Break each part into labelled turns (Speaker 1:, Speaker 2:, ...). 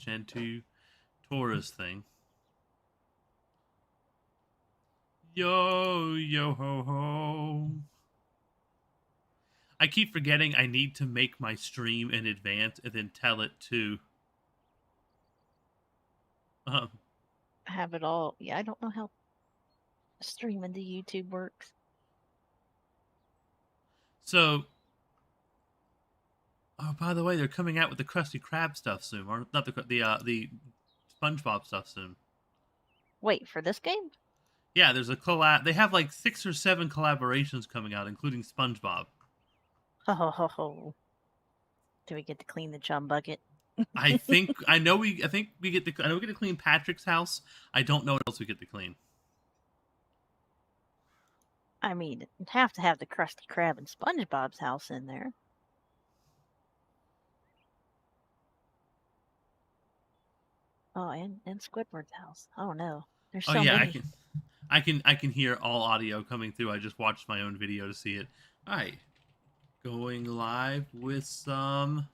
Speaker 1: Twitch and to Taurus thing. Yo, yo ho ho. I keep forgetting I need to make my stream in advance and then tell it to
Speaker 2: have it all. Yeah, I don't know how streaming to YouTube works.
Speaker 1: So, oh, by the way, they're coming out with the Krusty Krab stuff soon, or not the SpongeBob stuff soon.
Speaker 2: Wait, for this game?
Speaker 1: Yeah, there's a collab. They have like 6 or 7 collaborations coming out, including SpongeBob.
Speaker 2: Ho ho ho ho. Do we get to clean the chum bucket?
Speaker 1: I think we get to clean Patrick's house. I don't know what else we get to clean.
Speaker 2: I mean, you'd have to have the Krusty Krab and SpongeBob's house in there. Oh, and Squidward's house. Oh no, there's so many.
Speaker 1: I can hear all audio coming through. I just watched my own video to see it. All right, going live with some.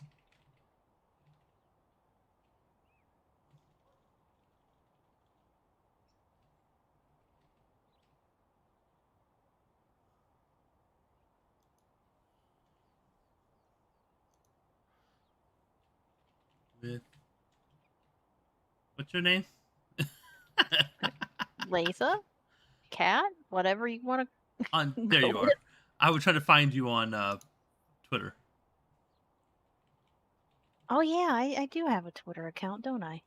Speaker 1: With what's your name?
Speaker 2: Laetha? Cat? Whatever you want to.
Speaker 1: On there you are. I was trying to find you on Twitter.
Speaker 2: Oh yeah, I do have a Twitter account, don't I?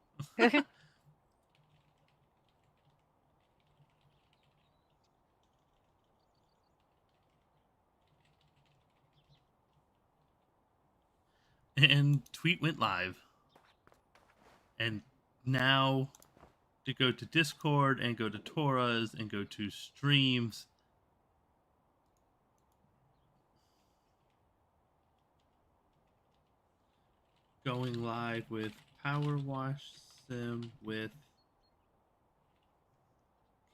Speaker 1: And tweet went live. And now to go to Discord and go to Torah's and go to streams. Going live with PowerWash SIm with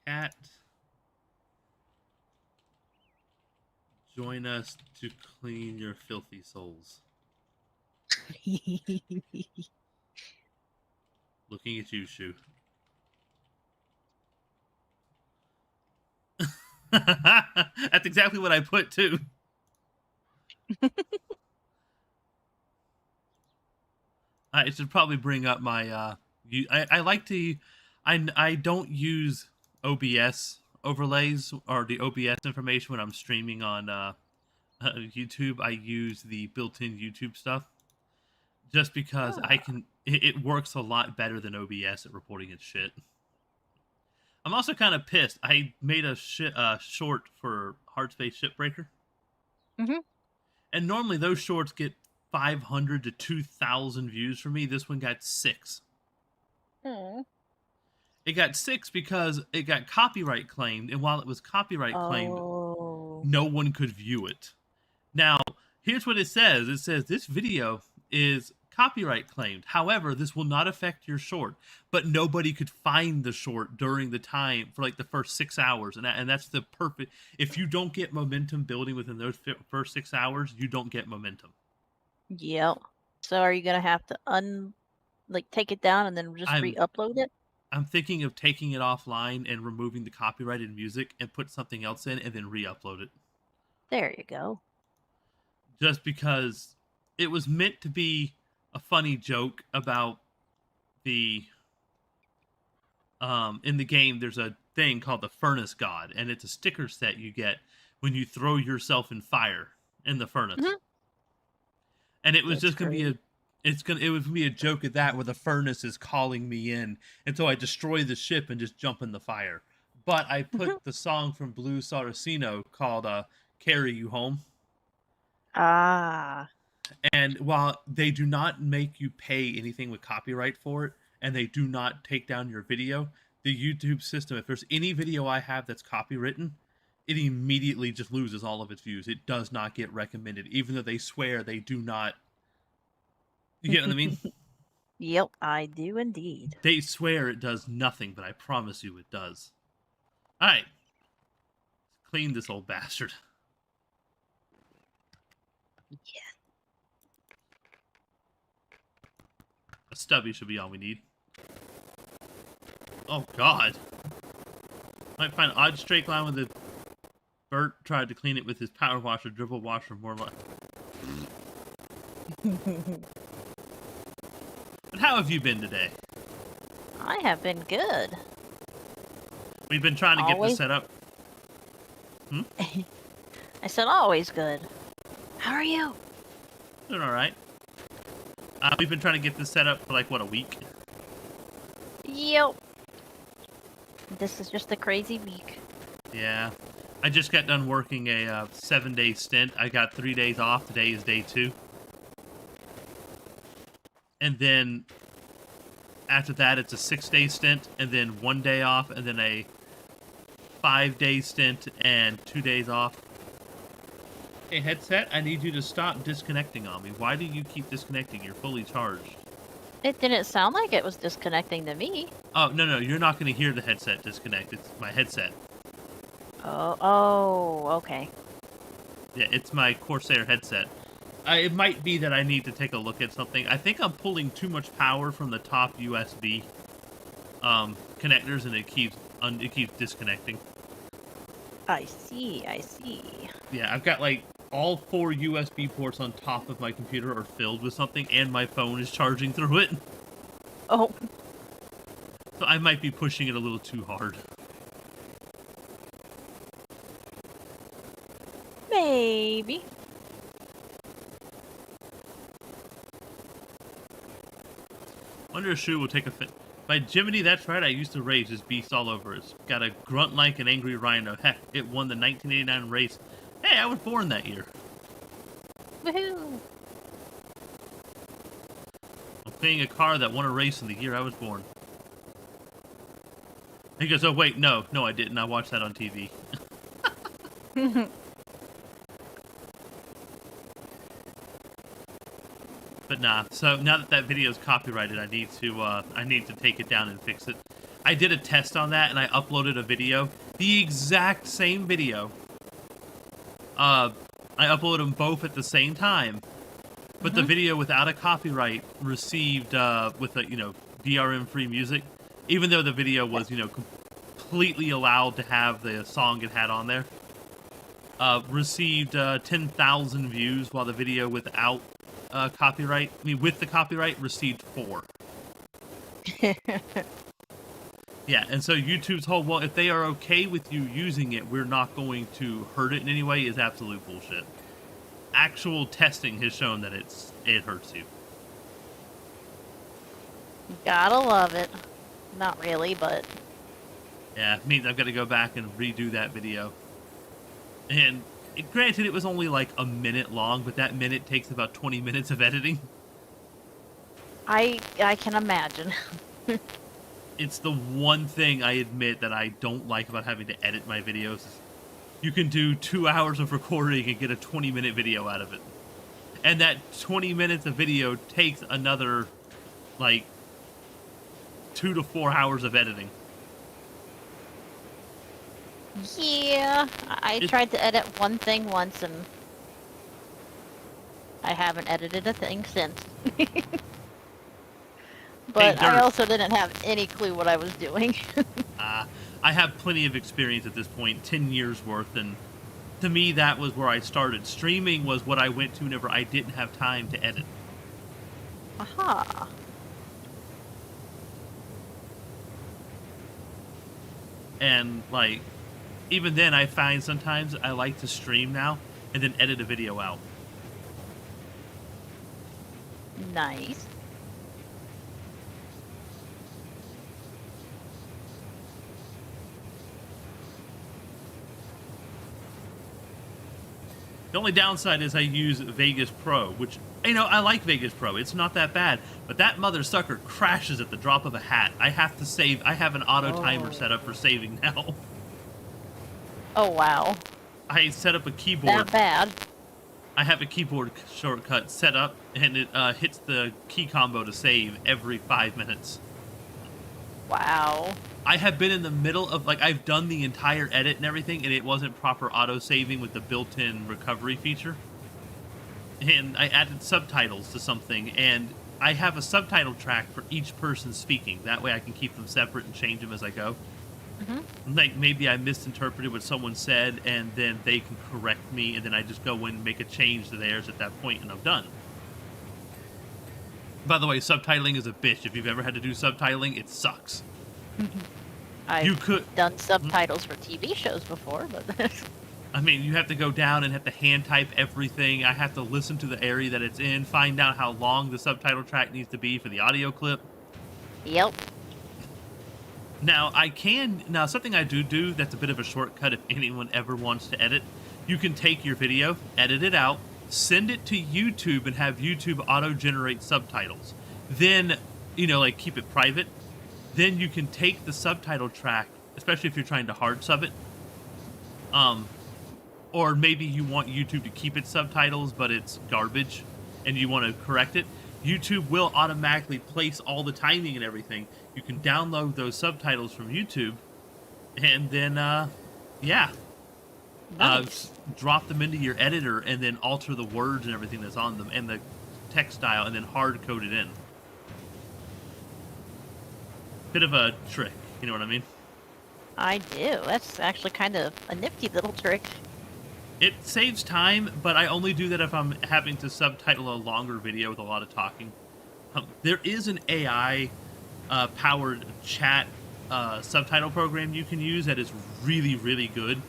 Speaker 1: Cat. Join us to clean your filthy souls. Looking at you, Shu. That's exactly what I put too. I should probably bring up my I like to I don't use OBS overlays or the OBS information when I'm streaming on YouTube. I use the built-in YouTube stuff just because it works a lot better than OBS at reporting its shit. I'm also kind of pissed. I made a short for Hardspace Shipbreaker. And normally those shorts get 500 to 2,000 views for me. This one got 6. It got 6 because it got copyright claimed, and while it was copyright claimed, no one could view it. Now, here's what it says. It says, this video is copyright claimed. However, this will not affect your short. But nobody could find the short during the time for like the first 6 hours. And that's the perfect... If you don't get momentum building within those first 6 hours, you don't get momentum.
Speaker 2: Yep. So are you going to have to take it down and then just re-upload it?
Speaker 1: I'm thinking of taking it offline and removing the copyrighted music and put something else in and then re-upload it.
Speaker 2: There you go.
Speaker 1: Just because it was meant to be a funny joke about the in the game there's a thing called the Furnace God, and it's a sticker set you get when you throw yourself in fire in the furnace. And it was just gonna be it was gonna be a joke at that where the furnace is calling me in, and so I destroy the ship and just jump in the fire. But I put the song from Blue Saraceno called Carry You Home. And while they do not make you pay anything with copyright for it, and they do not take down your video, the YouTube system, if there's any video I have that's copywritten, it immediately just loses all of its views. It does not get recommended, even though they swear they do not. You get what I mean?
Speaker 2: Yep, I do indeed.
Speaker 1: They swear it does nothing, but I promise you it does. All right. Let's clean this old bastard.
Speaker 2: Yeah.
Speaker 1: A stubby should be all we need. Oh, God. Might find odd straight line with the Bert tried to clean it with his power wash or dribble washer more like. But how have you been today?
Speaker 2: I have been good.
Speaker 1: We've been trying to get this set up.
Speaker 2: I said always good. How are you?
Speaker 1: Doing all right. We've been trying to get this set up for like, what, a week?
Speaker 2: Yep. This is just a crazy week.
Speaker 1: Yeah. I just got done working a 7-day stint. I got 3 days off. Today is day 2. And then after that, it's a 6-day stint, and then 1 day off, and then a 5-day stint and 2 days off. Hey, headset, I need you to stop disconnecting on me. Why do you keep disconnecting? You're fully charged.
Speaker 2: It didn't sound like it was disconnecting to me.
Speaker 1: Oh, no, you're not going to hear the headset disconnect. It's my headset.
Speaker 2: Oh, okay.
Speaker 1: Yeah, it's my Corsair headset. It might be that I need to take a look at something. I think I'm pulling too much power from the top USB connectors, and it keeps disconnecting.
Speaker 2: I see.
Speaker 1: Yeah, I've got like all 4 USB ports on top of my computer are filled with something, and my phone is charging through it.
Speaker 2: Oh.
Speaker 1: So I might be pushing it a little too hard.
Speaker 2: Maybe.
Speaker 1: Wonder if Shu will take a fit. By Jiminy, that's right, I used to race this beast all over. It's got a grunt like an angry rhino. Heck, it won the 1989 race. Hey, I was born that year.
Speaker 2: Woohoo!
Speaker 1: I'm playing a car that won a race in the year I was born. He goes, oh wait, no, I didn't. I watched that on TV. But nah, so now that video is copyrighted, I need to take it down and fix it. I did a test on that, and I uploaded a video. The exact same video. I uploaded them both at the same time. But the video without a copyright received, with a, DRM-free music, even though the video was, completely allowed to have the song it had on there, received 10,000 views, while the video without with the copyright, received 4. Yeah, and so YouTube's whole, well, if they are okay with you using it, we're not going to hurt it in any way, is absolute bullshit. Actual testing has shown that it hurts you.
Speaker 2: Gotta love it. Not really, but...
Speaker 1: Yeah, it means I've got to go back and redo that video. And granted, it was only like a minute long, but that minute takes about 20 minutes of editing.
Speaker 2: I can imagine.
Speaker 1: It's the one thing I admit that I don't like about having to edit my videos. You can do 2 hours of recording and get a 20-minute video out of it. And that 20 minutes of video takes another, like, 2 to 4 hours of editing.
Speaker 2: Yeah, I tried to edit one thing once, and I haven't edited a thing since. But
Speaker 1: Hey,
Speaker 2: I also didn't have any clue what I was doing.
Speaker 1: I have plenty of experience at this point, 10 years worth, and to me that was where I started. Streaming was what I went to whenever I didn't have time to edit.
Speaker 2: Aha.
Speaker 1: And, like, even then I find sometimes I like to stream now and then edit a video out.
Speaker 2: Nice.
Speaker 1: The only downside is I use Vegas Pro, which, I like Vegas Pro. It's not that bad. But that mother sucker crashes at the drop of a hat. I have to save. I have an auto timer set up for saving now.
Speaker 2: Oh, wow.
Speaker 1: I set up a keyboard.
Speaker 2: That bad.
Speaker 1: I have a keyboard shortcut set up, and it hits the key combo to save every 5 minutes.
Speaker 2: Wow.
Speaker 1: I have been in the middle of, like, I've done the entire edit and everything, and it wasn't proper auto-saving with the built-in recovery feature. And I added subtitles to something, and I have a subtitle track for each person speaking. That way I can keep them separate and change them as I go. Like, maybe I misinterpreted what someone said, and then they can correct me, and then I just go in and make a change to theirs at that point, and I'm done. By the way, subtitling is a bitch. If you've ever had to do subtitling, it sucks.
Speaker 2: I've done subtitles for TV shows before, but
Speaker 1: I mean, you have to go down and have to hand type everything. I have to listen to the area that it's in, find out how long the subtitle track needs to be for the audio clip.
Speaker 2: Yep.
Speaker 1: Now, something I do that's a bit of a shortcut if anyone ever wants to edit, you can take your video, edit it out, send it to YouTube, and have YouTube auto-generate subtitles. Then, like, keep it private. Then you can take the subtitle track, especially if you're trying to hard sub it, or maybe you want YouTube to keep its subtitles, but it's garbage, and you want to correct it. YouTube will automatically place all the timing and everything. You can download those subtitles from YouTube, and then,
Speaker 2: nice.
Speaker 1: Drop them into your editor, and then alter the words and everything that's on them, and the text style, and then hard code it in. Bit of a trick, you know what I mean?
Speaker 2: I do. That's actually kind of a nifty little trick.
Speaker 1: It saves time, but I only do that if I'm having to subtitle a longer video with a lot of talking. There is an AI powered chat subtitle program you can use that is really, really good.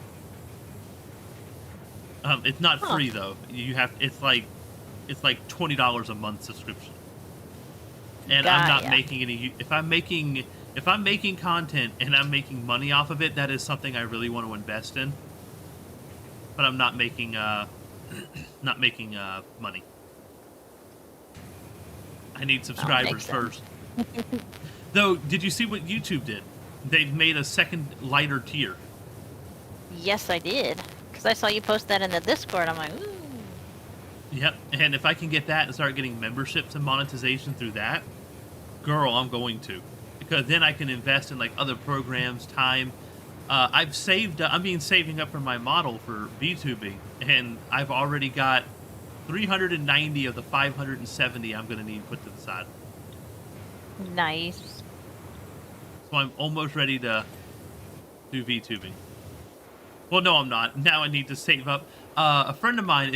Speaker 1: It's not free though. It's like $20 a month subscription. And I'm not making any. If I'm making content and I'm making money off of it, that is something I really want to invest in. But I'm not making money. I need subscribers first. Though, did you see what YouTube did? They've made a second lighter tier.
Speaker 2: Yes, I did. Because I saw you post that in the Discord. I'm like, ooh.
Speaker 1: Yep, and if I can get that and start getting memberships and monetization through that, girl, I'm going to. Because then I can invest in, like, other programs, time. I'm saving up for my model for VTubing, and I've already got 390 of the 570 I'm going to need put to the side.
Speaker 2: Nice.
Speaker 1: So I'm almost ready to do VTubing. Well, no, I'm not. Now I need to save up. A friend of mine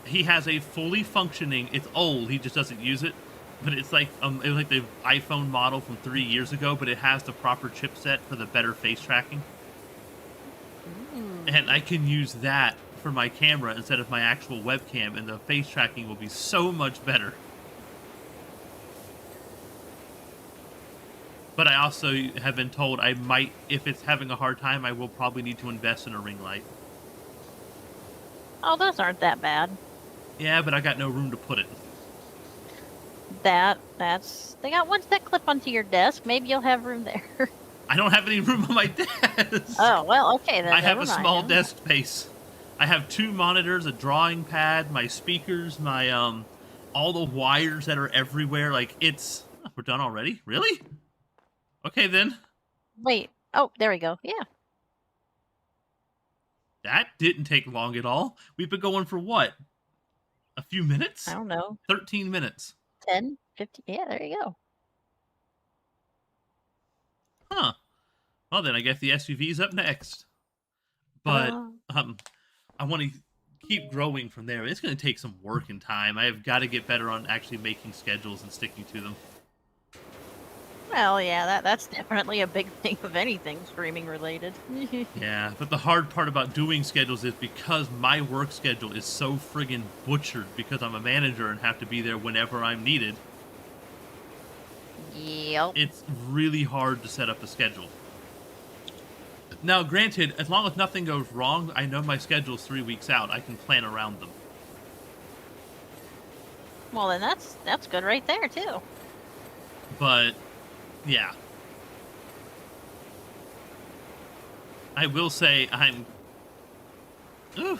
Speaker 1: he has a fully functioning, it's old, he just doesn't use it, but it's like it was like the iPhone model from 3 years ago, but it has the proper chipset for the better face tracking. And I can use that for my camera instead of my actual webcam, and the face tracking will be so much better. But I also have been told I might, if it's having a hard time, I will probably need to invest in a ring light.
Speaker 2: Oh, those aren't that bad.
Speaker 1: Yeah, but I got no room to put it.
Speaker 2: They got ones that clip onto your desk. Maybe you'll have room there.
Speaker 1: I don't have any room on my desk.
Speaker 2: Oh, well, okay then.
Speaker 1: I have a small desk space. I have 2 monitors, a drawing pad, my speakers, my all the wires that are everywhere. Like, we're done already? Really? Okay then.
Speaker 2: Wait. Oh, there we go. Yeah.
Speaker 1: That didn't take long at all. We've been going for what? A few minutes?
Speaker 2: I don't know.
Speaker 1: 13 minutes.
Speaker 2: 10, 15. Yeah, there you go.
Speaker 1: Huh. Well, then I guess the SUV's up next. But I want to keep growing from there. It's going to take some work and time. I have got to get better on actually making schedules and sticking to them.
Speaker 2: Well, yeah, that's definitely a big thing of anything streaming related.
Speaker 1: Yeah, but the hard part about doing schedules is because my work schedule is so friggin' butchered because I'm a manager and have to be there whenever I'm needed.
Speaker 2: Yep.
Speaker 1: It's really hard to set up a schedule. Now, granted, as long as nothing goes wrong, I know my schedule's 3 weeks out. I can plan around them.
Speaker 2: Well, then that's good right there, too.
Speaker 1: But yeah. I will say I don't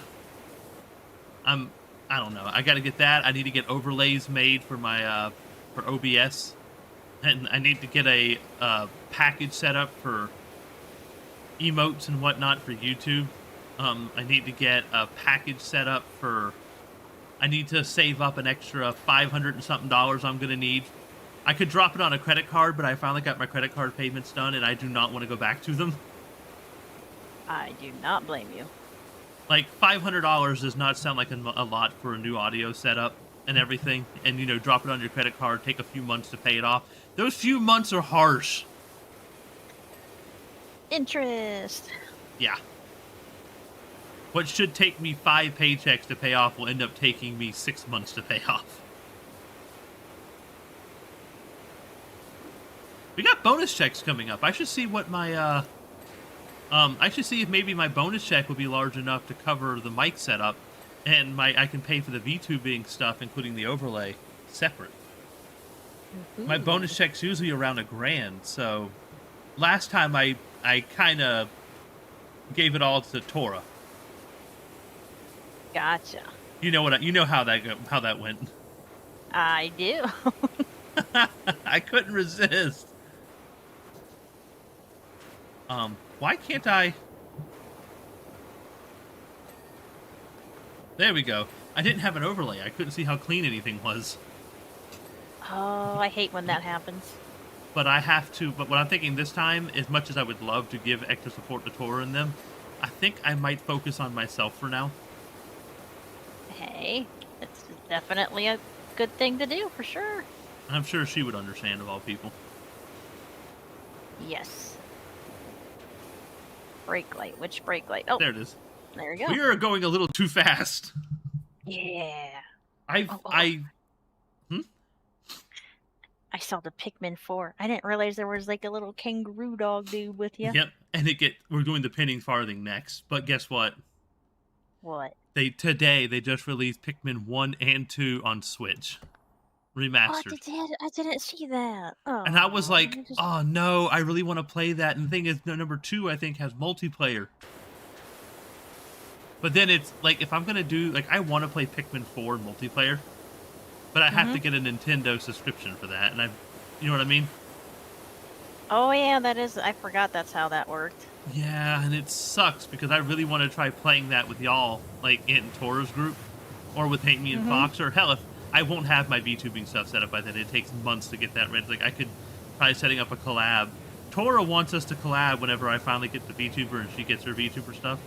Speaker 1: know. I got to get that. I need to get overlays made for my for OBS, and I need to get a package set up for emotes and whatnot for YouTube. I need to get a package set up for I need to save up an extra $500 and something I'm gonna need. I could drop it on a credit card, but I finally got my credit card payments done, and I do not want to go back to them.
Speaker 2: I do not blame you.
Speaker 1: Like, $500 does not sound like a lot for a new audio setup and everything. And, you know, drop it on your credit card, take a few months to pay it off. Those few months are harsh.
Speaker 2: Interest.
Speaker 1: Yeah. What should take me 5 paychecks to pay off will end up taking me 6 months to pay off. We got bonus checks coming up. I should see what my, I should see if maybe my bonus check would be large enough to cover the mic setup, and I can pay for the VTubing stuff, including the overlay, separate. My bonus check's usually around $1,000, so last time I kind of gave it all to Tora.
Speaker 2: Gotcha.
Speaker 1: You know what? You know how that went.
Speaker 2: I do.
Speaker 1: I couldn't resist. Why can't I? There we go. I didn't have an overlay. I couldn't see how clean anything was.
Speaker 2: Oh, I hate when that happens.
Speaker 1: But I have to. But what I'm thinking this time, as much as I would love to give extra support to Tora in them, I think I might focus on myself for now.
Speaker 2: Hey, it's definitely a good thing to do, for sure.
Speaker 1: I'm sure she would understand, of all people.
Speaker 2: Yes. Brake light. Which brake light? Oh,
Speaker 1: there it is.
Speaker 2: There you go.
Speaker 1: We are going a little too fast.
Speaker 2: Yeah.
Speaker 1: I
Speaker 2: saw the Pikmin 4. I didn't realize there was like a little kangaroo dog dude with you.
Speaker 1: Yep, and we're doing the pinning farthing next. But guess what?
Speaker 2: What?
Speaker 1: Today they just released Pikmin 1 and 2 on Switch. Remastered.
Speaker 2: Oh, I didn't see that. Oh,
Speaker 1: and I was like, oh no, I really want to play that. And the thing is, number 2, I think, has multiplayer. But then it's like, if I'm going to do, like, I want to play Pikmin 4 multiplayer, but I have to get a Nintendo subscription for that. And you know what I mean?
Speaker 2: Oh yeah, I forgot that's how that worked.
Speaker 1: Yeah, and it sucks because I really want to try playing that with y'all, like Ant and Tora's group, or with Hate Me and Fox, or hell, if I won't have my VTubing stuff set up by then. It takes months to get that ready. Like, I could try setting up a collab. Tora wants us to collab whenever I finally get the VTuber and she gets her VTuber stuff.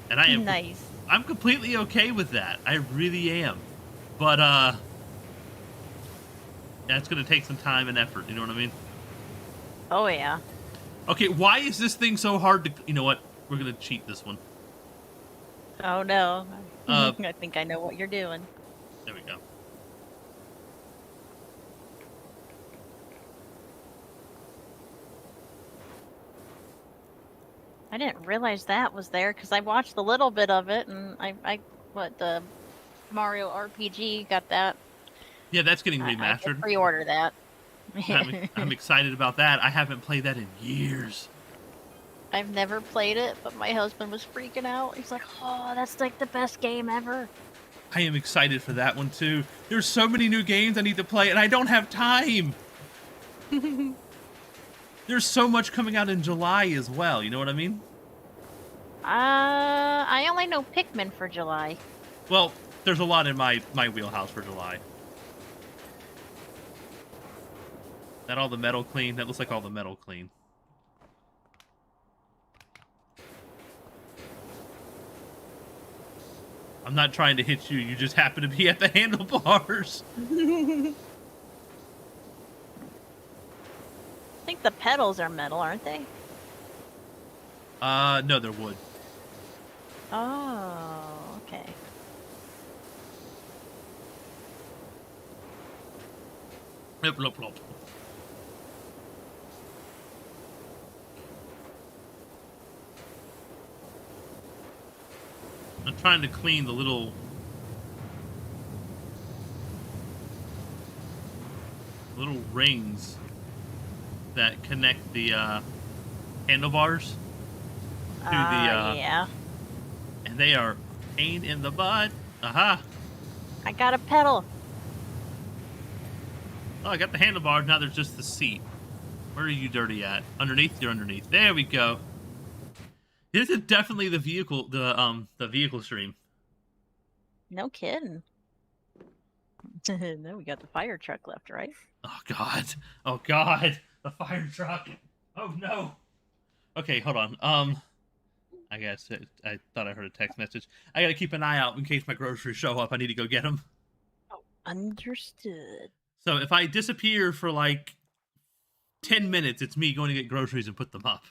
Speaker 1: And I am
Speaker 2: nice.
Speaker 1: I'm completely okay with that. I really am. But yeah, it's gonna take some time and effort, you know what I mean?
Speaker 2: Oh yeah.
Speaker 1: Okay, why is this thing so hard to... You know what? We're gonna cheat this one.
Speaker 2: Oh no. I think I know what you're doing.
Speaker 1: There we go.
Speaker 2: I didn't realize that was there because I watched a little bit of it, and the Mario RPG got that.
Speaker 1: Yeah, that's getting remastered.
Speaker 2: I pre-order that.
Speaker 1: I'm excited about that. I haven't played that in years.
Speaker 2: I've never played it, but my husband was freaking out. He's like, "Oh, that's like the best game ever."
Speaker 1: I am excited for that one too. There's so many new games I need to play, and I don't have time. There's so much coming out in July as well. You know what I mean?
Speaker 2: I only know Pikmin for July.
Speaker 1: Well, there's a lot in my wheelhouse for July. That all the metal clean? That looks like all the metal clean. I'm not trying to hit you. You just happen to be at the handlebars.
Speaker 2: I think the pedals are metal, aren't they?
Speaker 1: No, they're wood.
Speaker 2: Oh, okay.
Speaker 1: Blop, blop, blop. I'm trying to clean the little rings that connect the handlebars to the
Speaker 2: yeah.
Speaker 1: And they are pain in the butt. Aha!
Speaker 2: I got a pedal.
Speaker 1: Oh, I got the handlebars. Now there's just the seat. Where are you dirty at? Underneath? You're underneath. There we go. This is definitely the vehicle stream.
Speaker 2: No kidding. Then we got the fire truck left, right?
Speaker 1: Oh God. Oh God. The fire truck. Oh no. Okay, hold on. I guess I thought I heard a text message. I gotta keep an eye out in case my groceries show up. I need to go get them.
Speaker 2: Oh, understood.
Speaker 1: So if I disappear for like 10 minutes, it's me going to get groceries and put them up.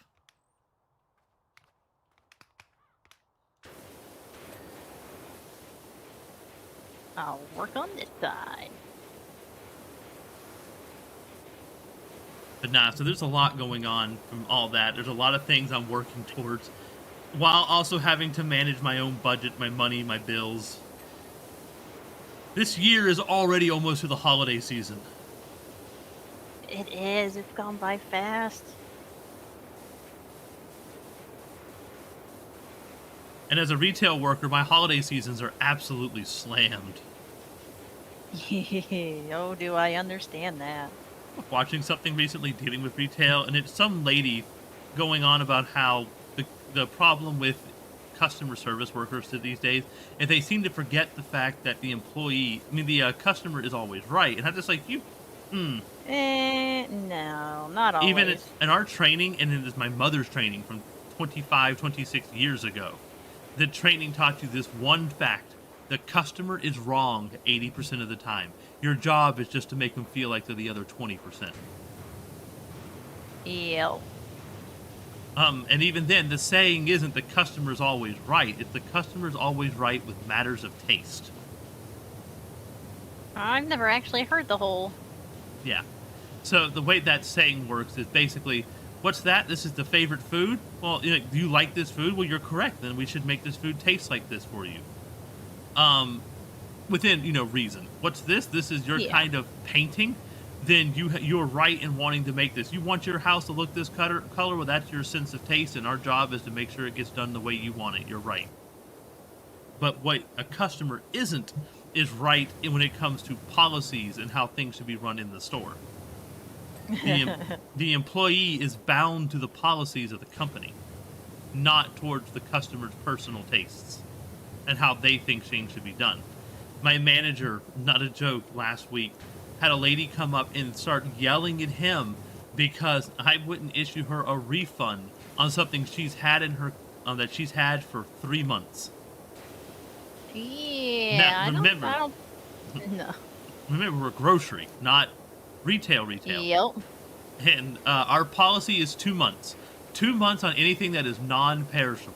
Speaker 2: I'll work on this side.
Speaker 1: But nah, so there's a lot going on from all that. There's a lot of things I'm working towards while also having to manage my own budget, my money, my bills. This year is already almost to the holiday season.
Speaker 2: It is. It's gone by fast.
Speaker 1: And as a retail worker, my holiday seasons are absolutely slammed.
Speaker 2: Oh, do I understand that?
Speaker 1: Watching something recently dealing with retail, and it's some lady going on about how the problem with customer service workers these days is they seem to forget the fact that the customer is always right. And I'm just like,
Speaker 2: no, not always.
Speaker 1: even in our training, and it is my mother's training from 25, 26 years ago, the training taught you this one fact: the customer is wrong 80% of the time. Your job is just to make them feel like they're the other 20%.
Speaker 2: Yep.
Speaker 1: And even then, the saying isn't the customer's always right. It's the customer's always right with matters of taste.
Speaker 2: I've never actually heard the whole.
Speaker 1: Yeah. So the way that saying works is basically, what's that? This is the favorite food? Well, do you like this food? Well, you're correct. Then we should make this food taste like this for you. Within, reason. What's this? This is your kind of painting? Then you're right in wanting to make this. You want your house to look this color? Well, that's your sense of taste, and our job is to make sure it gets done the way you want it. You're right. But what a customer isn't is right when it comes to policies and how things should be run in the store. The employee is bound to the policies of the company, not towards the customer's personal tastes and how they think things should be done. My manager, not a joke, last week had a lady come up and start yelling at him because I wouldn't issue her a refund on something she's had that she's had for 3 months.
Speaker 2: Yeah,
Speaker 1: now, remember,
Speaker 2: I don't. No.
Speaker 1: Remember, we're grocery, not retail.
Speaker 2: Yep.
Speaker 1: And our policy is 2 months. 2 months on anything that is non-perishable.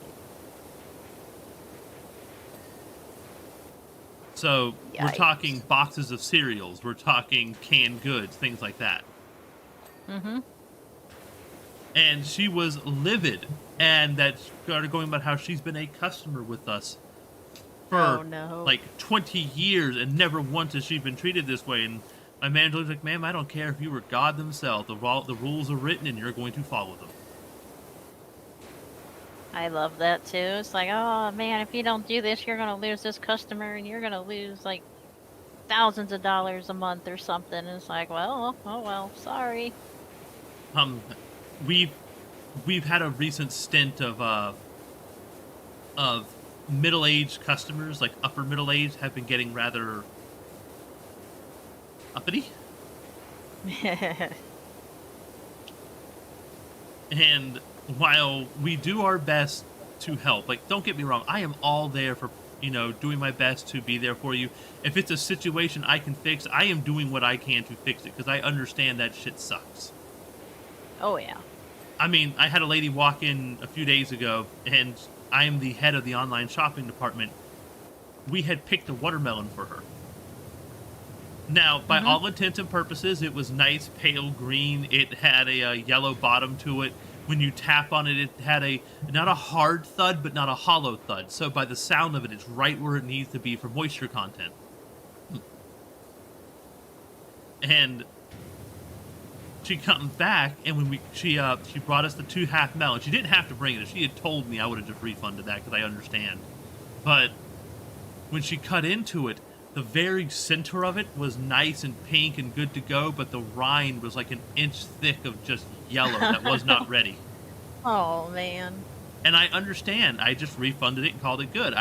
Speaker 1: So we're talking boxes of cereals. We're talking canned goods, things like that.
Speaker 2: Mm-hmm.
Speaker 1: And she was livid, and that started going about how she's been a customer with us for like 20 years, and never once has she been treated this way. And my manager was like, "Ma'am, I don't care if you were God themselves. The rules are written, and you're going to follow them."
Speaker 2: I love that too. It's like, oh man, if you don't do this, you're gonna lose this customer, and you're gonna lose like thousands of dollars a month or something. And it's like, well, oh well, sorry.
Speaker 1: We've had a recent stint of middle-aged customers, like upper middle-aged, have been getting rather uppity. And while we do our best to help, like, don't get me wrong, I am all there for, doing my best to be there for you. If it's a situation I can fix, I am doing what I can to fix it, because I understand that shit sucks.
Speaker 2: Oh, yeah.
Speaker 1: I mean, I had a lady walk in a few days ago, and I am the head of the online shopping department. We had picked a watermelon for her. Now, by all intents and purposes, it was nice, pale green. It had a yellow bottom to it. When you tap on it, it had not a hard thud, but not a hollow thud. So by the sound of it, it's right where it needs to be for moisture content. And she comes back, and when she brought us the 2 half melons. She didn't have to bring it. If she had told me, I would have just refunded that, because I understand. But when she cut into it, the very center of it was nice and pink and good to go, but the rind was like an inch thick of just yellow that was not ready.
Speaker 2: Oh, man.
Speaker 1: And I understand. I just refunded it and called it good.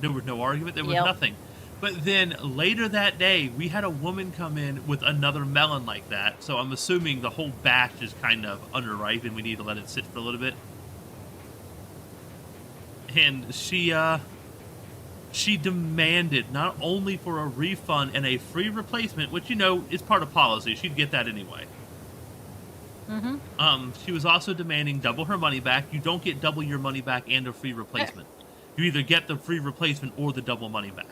Speaker 1: There was no argument. There was nothing. But then later that day, we had a woman come in with another melon like that. So I'm assuming the whole batch is kind of underripe and we need to let it sit for a little bit. And she demanded not only for a refund and a free replacement, which is part of policy. She'd get that anyway. She was also demanding double her money back. You don't get double your money back and a free replacement. You either get the free replacement or the double money back.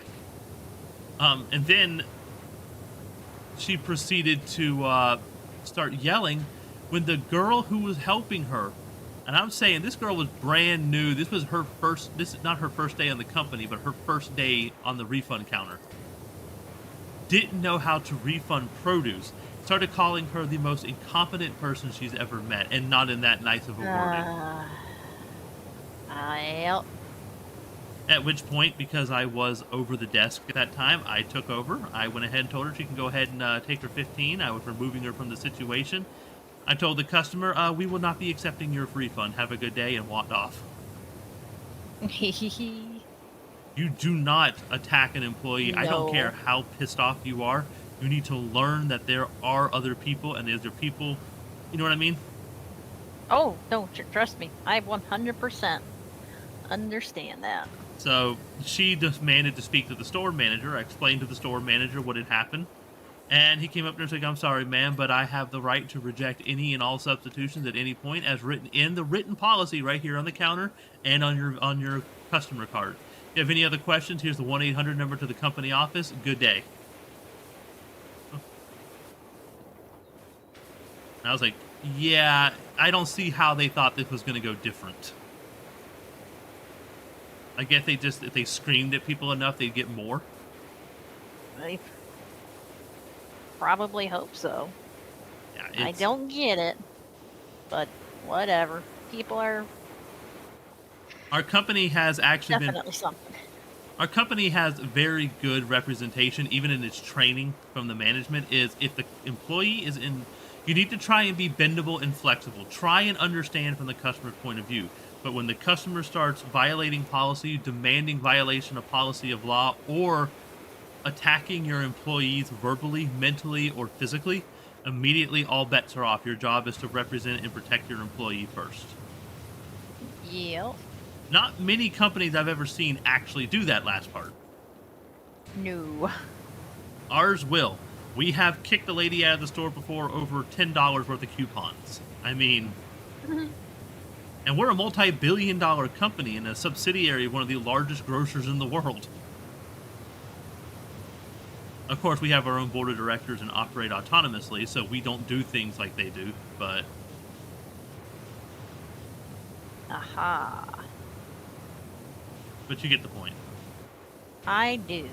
Speaker 1: And then she proceeded to start yelling when the girl who was helping her, and I'm saying this girl was brand new. This was her first, this is not her first day on the company, but her first day on the refund counter. Didn't know how to refund produce. Started calling her the most incompetent person she's ever met, and not in that nice of a wording.
Speaker 2: Yep.
Speaker 1: At which point, because I was over the desk at that time, I took over. I went ahead and told her she can go ahead and take her 15. I was removing her from the situation. I told the customer, we will not be accepting your refund. Have a good day, and walked off. You do not attack an employee.
Speaker 2: No.
Speaker 1: I don't care how pissed off you are. You need to learn that there are other people, and there's people, you know what I mean?
Speaker 2: Oh, no, trust me. I 100% understand that.
Speaker 1: So she demanded to speak to the store manager. I explained to the store manager what had happened. And he came up there and said, I'm sorry, ma'am, but I have the right to reject any and all substitutions at any point as written in the written policy right here on the counter and on your customer card. If you have any other questions, here's the 1-800 number to the company office. Good day. And I was like, yeah, I don't see how they thought this was going to go different. I guess if they screamed at people enough, they'd get more.
Speaker 2: I probably hope so.
Speaker 1: Yeah,
Speaker 2: I don't get it, but whatever. People are
Speaker 1: Our company has actually
Speaker 2: definitely something.
Speaker 1: Our company has very good representation, even in its training from the management, is if the employee is in... You need to try and be bendable and flexible. Try and understand from the customer's point of view. But when the customer starts violating policy, demanding violation of policy of law, or attacking your employees verbally, mentally, or physically, immediately all bets are off. Your job is to represent and protect your employee first.
Speaker 2: Yep.
Speaker 1: Not many companies I've ever seen actually do that last part.
Speaker 2: No.
Speaker 1: Ours will. We have kicked a lady out of the store before over $10 worth of coupons. I mean... And we're a multi-billion-dollar company and a subsidiary of one of the largest grocers in the world. Of course, we have our own board of directors and operate autonomously, so we don't do things like they do, but...
Speaker 2: Aha.
Speaker 1: But you get the point.
Speaker 2: I do.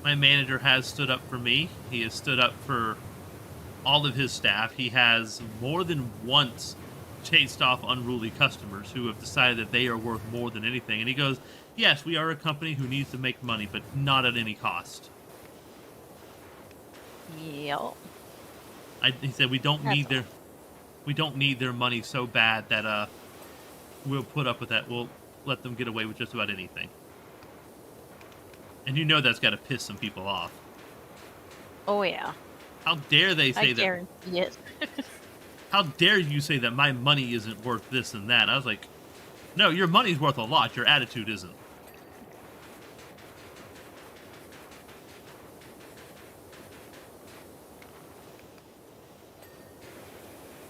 Speaker 1: My manager has stood up for me. He has stood up for all of his staff. He has more than once chased off unruly customers who have decided that they are worth more than anything. And he goes, yes, we are a company who needs to make money, but not at any cost.
Speaker 2: Yep.
Speaker 1: He said we don't need their money so bad that we'll put up with that. We'll let them get away with just about anything. And you know that's got to piss some people off.
Speaker 2: Oh, yeah.
Speaker 1: How dare they say
Speaker 2: I guarantee it.
Speaker 1: How dare you say that my money isn't worth this and that? I was like, no, your money's worth a lot. Your attitude isn't.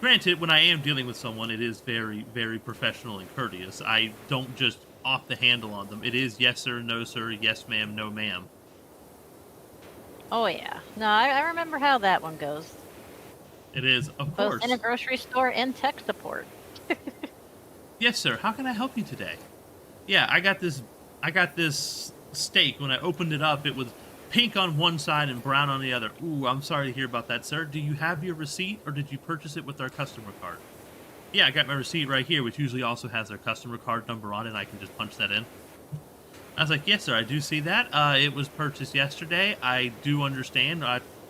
Speaker 1: Granted, when I am dealing with someone, it is very, very professional and courteous. I don't just off the handle on them. It is yes, sir, no, sir, yes, ma'am, no, ma'am.
Speaker 2: Oh, yeah. No, I remember how that one goes.
Speaker 1: It is, of
Speaker 2: Both
Speaker 1: course.
Speaker 2: in a grocery store and tech support.
Speaker 1: Yes, sir. How can I help you today? Yeah, I got this steak. When I opened it up, it was pink on one side and brown on the other. Ooh, I'm sorry to hear about that, sir. Do you have your receipt, or did you purchase it with our customer card? Yeah, I got my receipt right here, which usually also has their customer card number on it, and I can just punch that in. I was like, yes, sir, I do see that. It was purchased yesterday. I do understand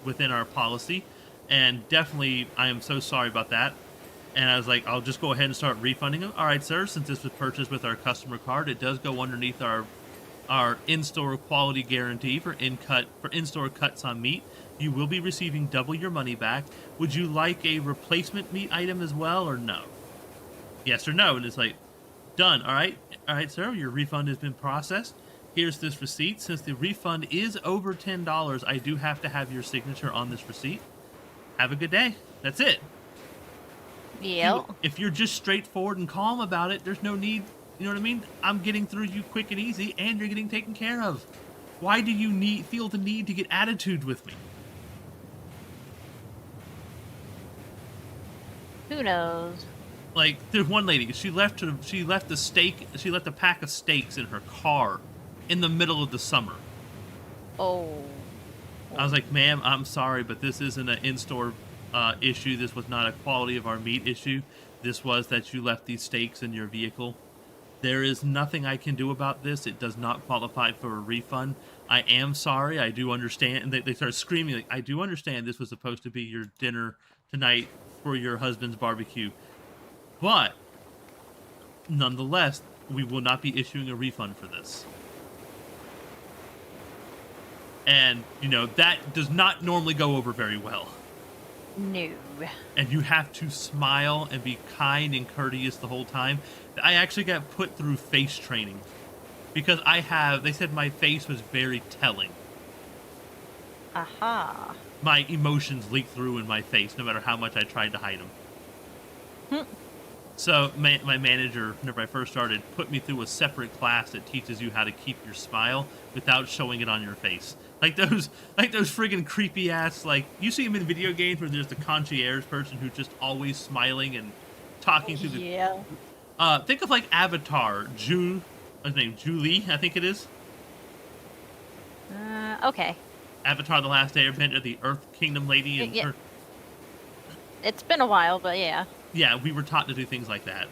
Speaker 1: within our policy, and definitely I am so sorry about that. And I was like, I'll just go ahead and start refunding them. All right, sir, since this was purchased with our customer card, it does go underneath our our in-store quality guarantee for in-store cuts on meat. You will be receiving double your money back. Would you like a replacement meat item as well, or no? Yes or no? And it's like, done. All right, sir. Your refund has been processed. Here's this receipt. Since the refund is over $10, I do have to have your signature on this receipt. Have a good day. That's it.
Speaker 2: Yep.
Speaker 1: If you're just straightforward and calm about it, there's no need. You know what I mean? I'm getting through you quick and easy, and you're getting taken care of. Why do you feel the need to get attitude with me?
Speaker 2: Who knows?
Speaker 1: Like, there's one lady. She left a pack of steaks in her car in the middle of the summer.
Speaker 2: Oh.
Speaker 1: I was like, ma'am, I'm sorry, but this isn't an in-store issue. This was not a quality of our meat issue. This was that you left these steaks in your vehicle. There is nothing I can do about this. It does not qualify for a refund. I am sorry. I do understand. And they start screaming, like, I do understand this was supposed to be your dinner tonight for your husband's barbecue. But, nonetheless, we will not be issuing a refund for this. And, that does not normally go over very well.
Speaker 2: No.
Speaker 1: And you have to smile and be kind and courteous the whole time. I actually got put through face training because they said my face was very telling.
Speaker 2: Aha.
Speaker 1: My emotions leaked through in my face no matter how much I tried to hide them. So my manager, whenever I first started, put me through a separate class that teaches you how to keep your smile without showing it on your face. Like those friggin' creepy ass, like, you see them in video games where there's the concierge person who's just always smiling and talking through the...
Speaker 2: Yeah.
Speaker 1: Think of like Avatar, what's her name, Julie, I think it is.
Speaker 2: Okay.
Speaker 1: Avatar: The Last Airbender, the Earth Kingdom lady, and
Speaker 2: Yeah. It's been a while, but yeah.
Speaker 1: Yeah, we were taught to do things like that.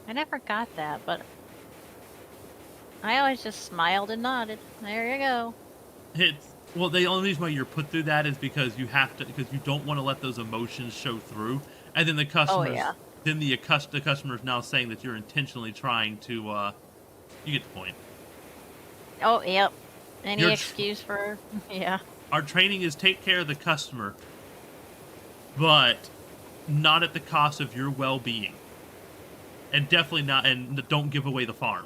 Speaker 2: I never got that, but I always just smiled and nodded. There you go.
Speaker 1: Well, the only reason why you're put through that is because you don't want to let those emotions show through, and then the customers, then the customer is now saying that you're intentionally trying to. You get the point.
Speaker 2: Oh, yep. Any excuse for yeah.
Speaker 1: Our training is take care of the customer, but not at the cost of your well-being, and definitely not, and don't give away the farm.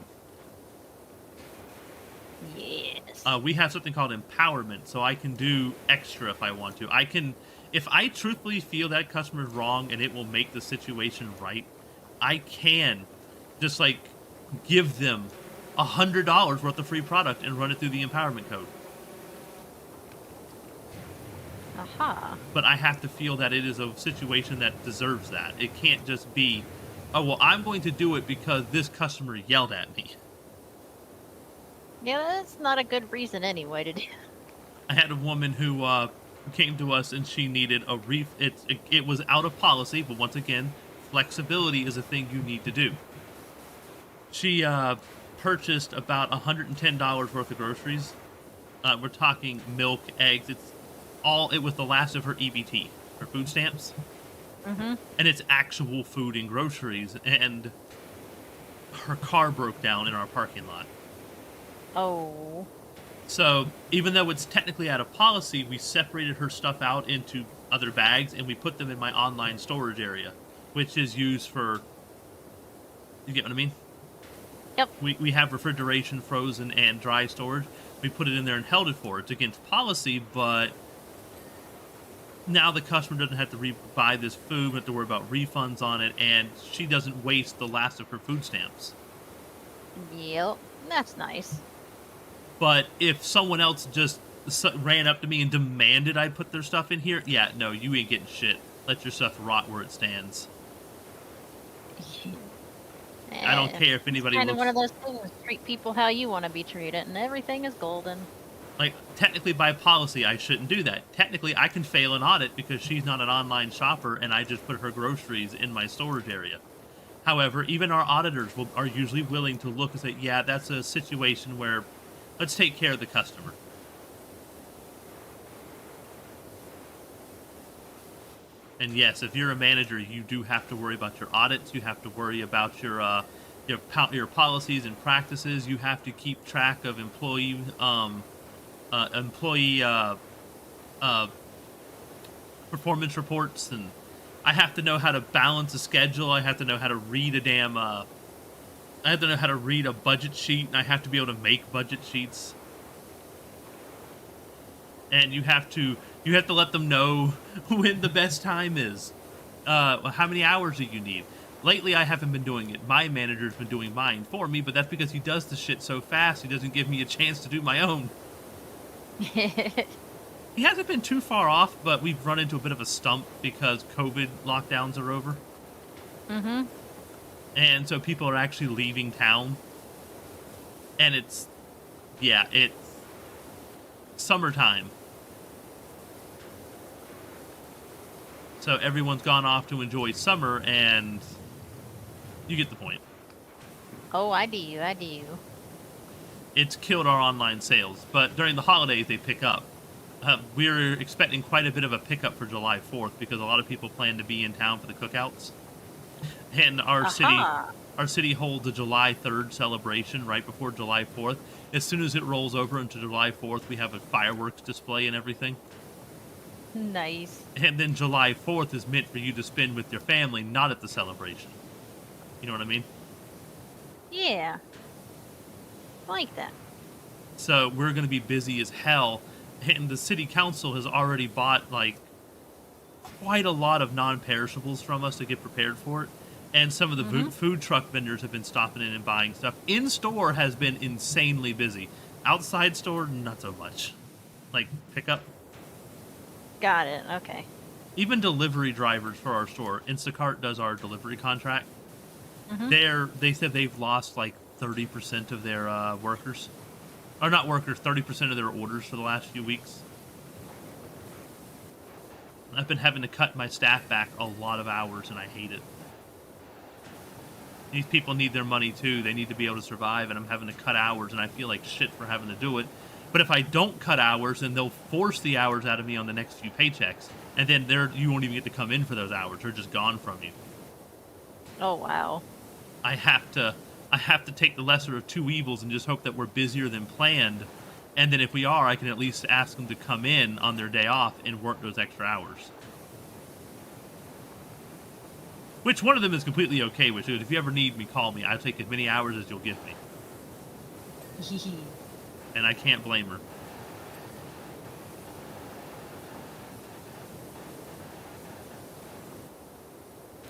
Speaker 2: Yes.
Speaker 1: We have something called empowerment, so I can do extra if I want to. If I truthfully feel that customer's wrong and it will make the situation right, I can just like give them $100 worth of free product and run it through the empowerment code.
Speaker 2: Aha.
Speaker 1: But I have to feel that it is a situation that deserves that. It can't just be, oh, well, I'm going to do it because this customer yelled at me.
Speaker 2: Yeah, that's not a good reason anyway to do.
Speaker 1: I had a woman who came to us and she needed a it was out of policy, but once again, flexibility is a thing you need to do. She purchased about $110 worth of groceries. We're talking milk, eggs. It was the last of her EBT, her food stamps.
Speaker 2: Mm-hmm.
Speaker 1: And it's actual food and groceries, and her car broke down in our parking lot.
Speaker 2: Oh.
Speaker 1: So, even though it's technically out of policy, we separated her stuff out into other bags, and we put them in my online storage area, which is used for... You get what I mean?
Speaker 2: Yep.
Speaker 1: We have refrigeration, frozen, and dry storage. We put it in there and held it for. It's against policy, but now the customer doesn't have to buy this food, we don't have to worry about refunds on it, and she doesn't waste the last of her food stamps.
Speaker 2: Yep. That's nice.
Speaker 1: But if someone else just ran up to me and demanded I put their stuff in here, yeah, no, you ain't getting shit. Let your stuff rot where it stands. I don't care if anybody
Speaker 2: It's kind of one of those things. Treat people how you want to be treated, and everything is golden.
Speaker 1: Like, technically by policy, I shouldn't do that. Technically, I can fail an audit because she's not an online shopper and I just put her groceries in my storage area. However, even our auditors are usually willing to look and say, yeah, that's a situation where let's take care of the customer. And yes, if you're a manager, you do have to worry about your audits. You have to worry about your your policies and practices. You have to keep track of employee uh, performance reports, and I have to know how to balance a schedule. I have to know how to read a damn. I have to know how to read a budget sheet, and I have to be able to make budget sheets. And you have to let them know when the best time is. How many hours do you need? Lately, I haven't been doing it. My manager's been doing mine for me, but that's because he does the shit so fast, he doesn't give me a chance to do my own. He hasn't been too far off, but we've run into a bit of a stump because COVID lockdowns are over.
Speaker 2: Mm-hmm.
Speaker 1: And so people are actually leaving town. And it's summertime. So everyone's gone off to enjoy summer, and you get the point.
Speaker 2: Oh, I do.
Speaker 1: It's killed our online sales, but during the holidays they pick up. We're expecting quite a bit of a pickup for July 4th because a lot of people plan to be in town for the cookouts. And our city holds a July 3rd celebration right before July 4th. As soon as it rolls over into July 4th, we have a fireworks display and everything.
Speaker 2: Nice.
Speaker 1: And then July 4th is meant for you to spend with your family, not at the celebration. You know what I mean?
Speaker 2: Yeah. I like that.
Speaker 1: So we're going to be busy as hell. And the city council has already bought, like, quite a lot of non-perishables from us to get prepared for it. And some of the food truck vendors have been stopping in and buying stuff. In-store has been insanely busy. Outside store, not so much. Like, pickup.
Speaker 2: Got it. Okay.
Speaker 1: Even delivery drivers for our store, Instacart does our delivery contract. They said they've lost like 30% of their workers. Or not workers, 30% of their orders for the last few weeks. I've been having to cut my staff back a lot of hours, and I hate it. These people need their money too. They need to be able to survive, and I'm having to cut hours, and I feel like shit for having to do it. But if I don't cut hours, then they'll force the hours out of me on the next few paychecks, and then you won't even get to come in for those hours. They're just gone from you.
Speaker 2: Oh, wow.
Speaker 1: I have to take the lesser of two evils and just hope that we're busier than planned, and then if we are, I can at least ask them to come in on their day off and work those extra hours. Which one of them is completely okay with. If you ever need me, call me. I'll take as many hours as you'll give me. And I can't blame her.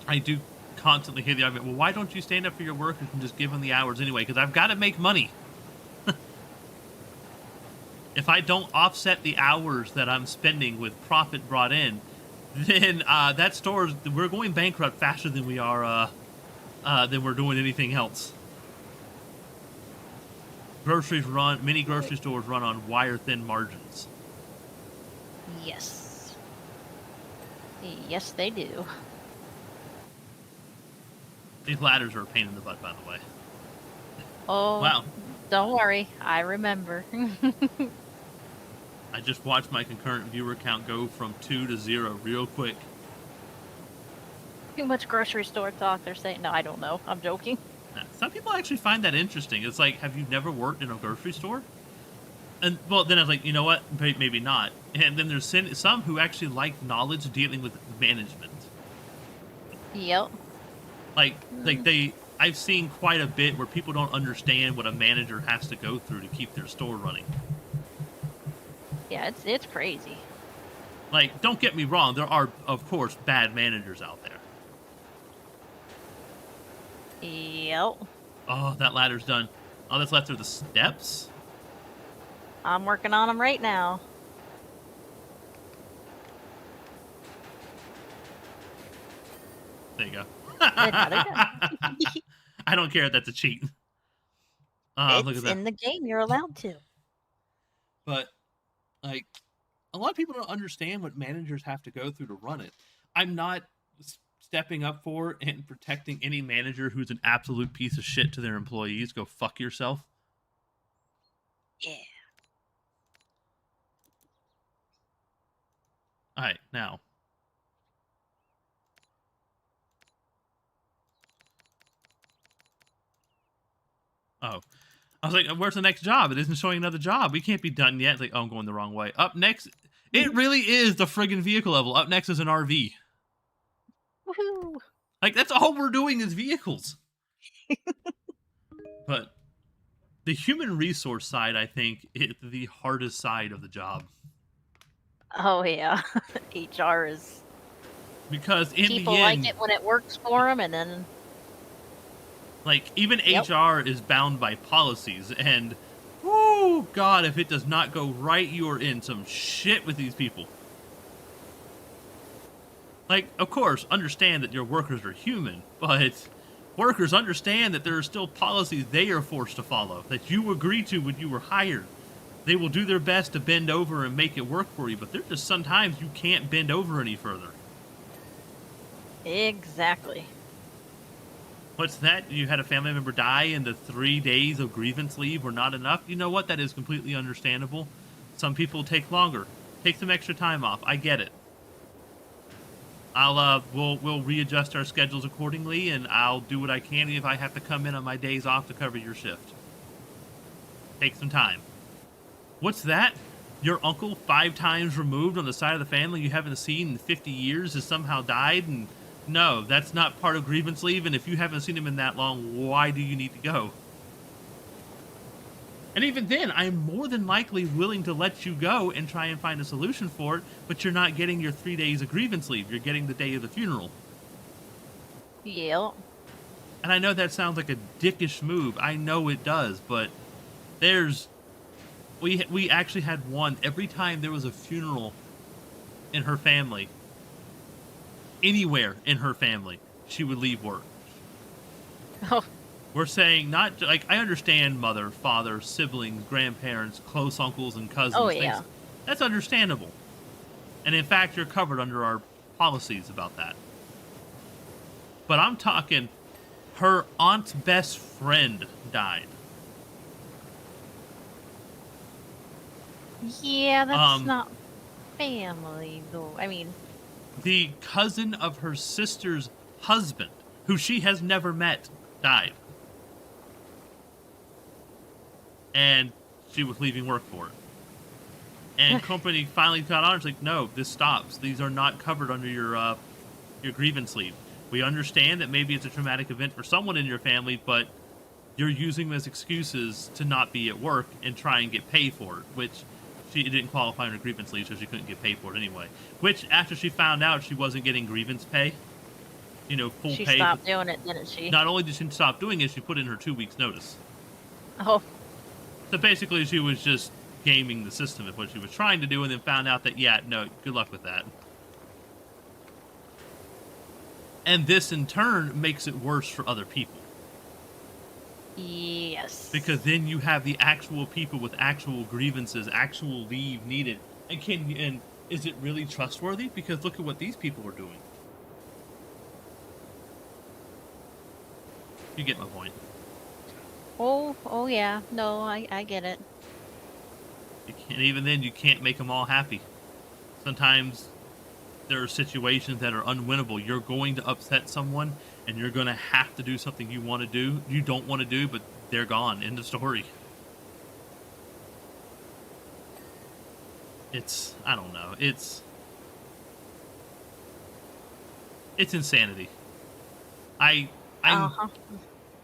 Speaker 1: I do constantly hear the argument, well, why don't you stand up for your workers and just give them the hours anyway? Because I've got to make money. If I don't offset the hours that I'm spending with profit brought in, then that store, we're going bankrupt faster than we are, than we're doing anything else. Many grocery stores run on wire-thin margins.
Speaker 2: Yes. Yes, they do.
Speaker 1: These ladders are a pain in the butt, by the way.
Speaker 2: Oh,
Speaker 1: wow.
Speaker 2: Don't worry. I remember.
Speaker 1: I just watched my concurrent viewer count go from 2 to 0 real quick.
Speaker 2: Too much grocery store talk, they're saying. No, I don't know. I'm joking.
Speaker 1: Some people actually find that interesting. It's like, have you never worked in a grocery store? And, well, then I was like, you know what? Maybe not. And then there's some who actually like knowledge dealing with management.
Speaker 2: Yep.
Speaker 1: I've seen quite a bit where people don't understand what a manager has to go through to keep their store running.
Speaker 2: Yeah, it's crazy.
Speaker 1: Like, don't get me wrong, there are, of course, bad managers out there.
Speaker 2: Yep.
Speaker 1: Oh, that ladder's done. All that's left are the steps?
Speaker 2: I'm working on them right now.
Speaker 1: There you go.
Speaker 2: I
Speaker 1: don't care if that's a cheat. Look at that.
Speaker 2: In the game, you're allowed to.
Speaker 1: But, like, a lot of people don't understand what managers have to go through to run it. I'm not stepping up for and protecting any manager who's an absolute piece of shit to their employees. Go fuck yourself.
Speaker 2: Yeah.
Speaker 1: All right, now. Oh. I was like, where's the next job? It isn't showing another job. We can't be done yet. It's like, oh, I'm going the wrong way. Up next, it really is the friggin' vehicle level. Up next is an RV.
Speaker 2: Woohoo!
Speaker 1: Like, that's all we're doing is vehicles. But the human resource side, I think, is the hardest side of the job.
Speaker 2: Oh yeah, HR is.
Speaker 1: Because in
Speaker 2: People
Speaker 1: the
Speaker 2: like
Speaker 1: end,
Speaker 2: it when it works for them, and then
Speaker 1: like, even
Speaker 2: Yep.
Speaker 1: HR is bound by policies. And, whoo, God, if it does not go right, you are in some shit with these people. Like, of course, understand that your workers are human, but workers understand that there are still policies they are forced to follow, that you agreed to when you were hired. They will do their best to bend over and make it work for you, but there's just sometimes you can't bend over any further.
Speaker 2: exactly.
Speaker 1: What's that? You had a family member die and the 3 days of grievance leave were not enough? You know what? That is completely understandable. Some people take longer. Take some extra time off. I get it. We'll readjust our schedules accordingly, and I'll do what I can if I have to come in on my days off to cover your shift. Take some time. What's that? Your uncle, 5 times removed on the side of the family you haven't seen in 50 years, has somehow died? And no, that's not part of grievance leave, and if you haven't seen him in that long, why do you need to go? And even then, I'm more than likely willing to let you go and try and find a solution for it, but you're not getting your 3 days of grievance leave. You're getting the day of the funeral.
Speaker 2: Yep.
Speaker 1: And I know that sounds like a dickish move. I know it does, but there's... We actually had one. Every time there was a funeral in her family, anywhere in her family, she would leave work.
Speaker 2: Oh,
Speaker 1: We're saying not like I understand mother, father, siblings, grandparents, close uncles and cousins.
Speaker 2: oh
Speaker 1: Things,
Speaker 2: yeah.
Speaker 1: that's understandable. And in fact, you're covered under our policies about that. But I'm talking her aunt's best friend died.
Speaker 2: Yeah, that's
Speaker 1: Um,
Speaker 2: not family though. I mean,
Speaker 1: The cousin of her sister's husband, who she has never met, died. And she was leaving work for it. And company finally got on. It's like, no, this stops. These are not covered under your grievance leave. We understand that maybe it's a traumatic event for someone in your family, but you're using them as excuses to not be at work and try and get paid for it, which she didn't qualify under grievance leave, so she couldn't get paid for it anyway. Which, after she found out she wasn't getting grievance pay, full
Speaker 2: she
Speaker 1: pay.
Speaker 2: stopped doing it, didn't she?
Speaker 1: Not only did she stop doing it, she put in her 2 weeks notice.
Speaker 2: Oh,
Speaker 1: So basically, she was just gaming the system of what she was trying to do, and then found out that, yeah, no, good luck with that. And this, in turn, makes it worse for other people.
Speaker 2: yes.
Speaker 1: Because then you have the actual people with actual grievances, actual leave needed. And is it really trustworthy? Because look at what these people are doing. You get my point.
Speaker 2: Oh yeah. No, I get it.
Speaker 1: And even then, you can't make them all happy. Sometimes there are situations that are unwinnable. You're going to upset someone, and you're going to have to do something you don't want to do, but they're gone. End of story. I don't know. It's insanity. I'm
Speaker 2: Uh-huh.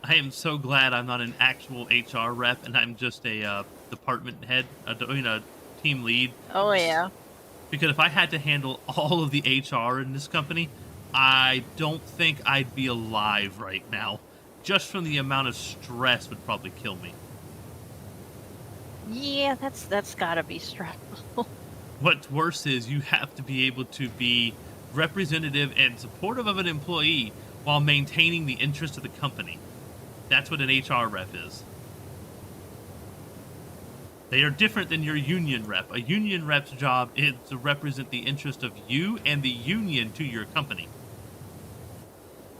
Speaker 1: I am so glad I'm not an actual HR rep, and I'm just a department head, a team lead.
Speaker 2: Oh yeah.
Speaker 1: Because if I had to handle all of the HR in this company, I don't think I'd be alive right now. Just from the amount of stress would probably kill me.
Speaker 2: Yeah, that's gotta be stressful.
Speaker 1: What's worse is you have to be able to be representative and supportive of an employee while maintaining the interest of the company. That's what an HR rep is. They are different than your union rep. A union rep's job is to represent the interest of you and the union to your company.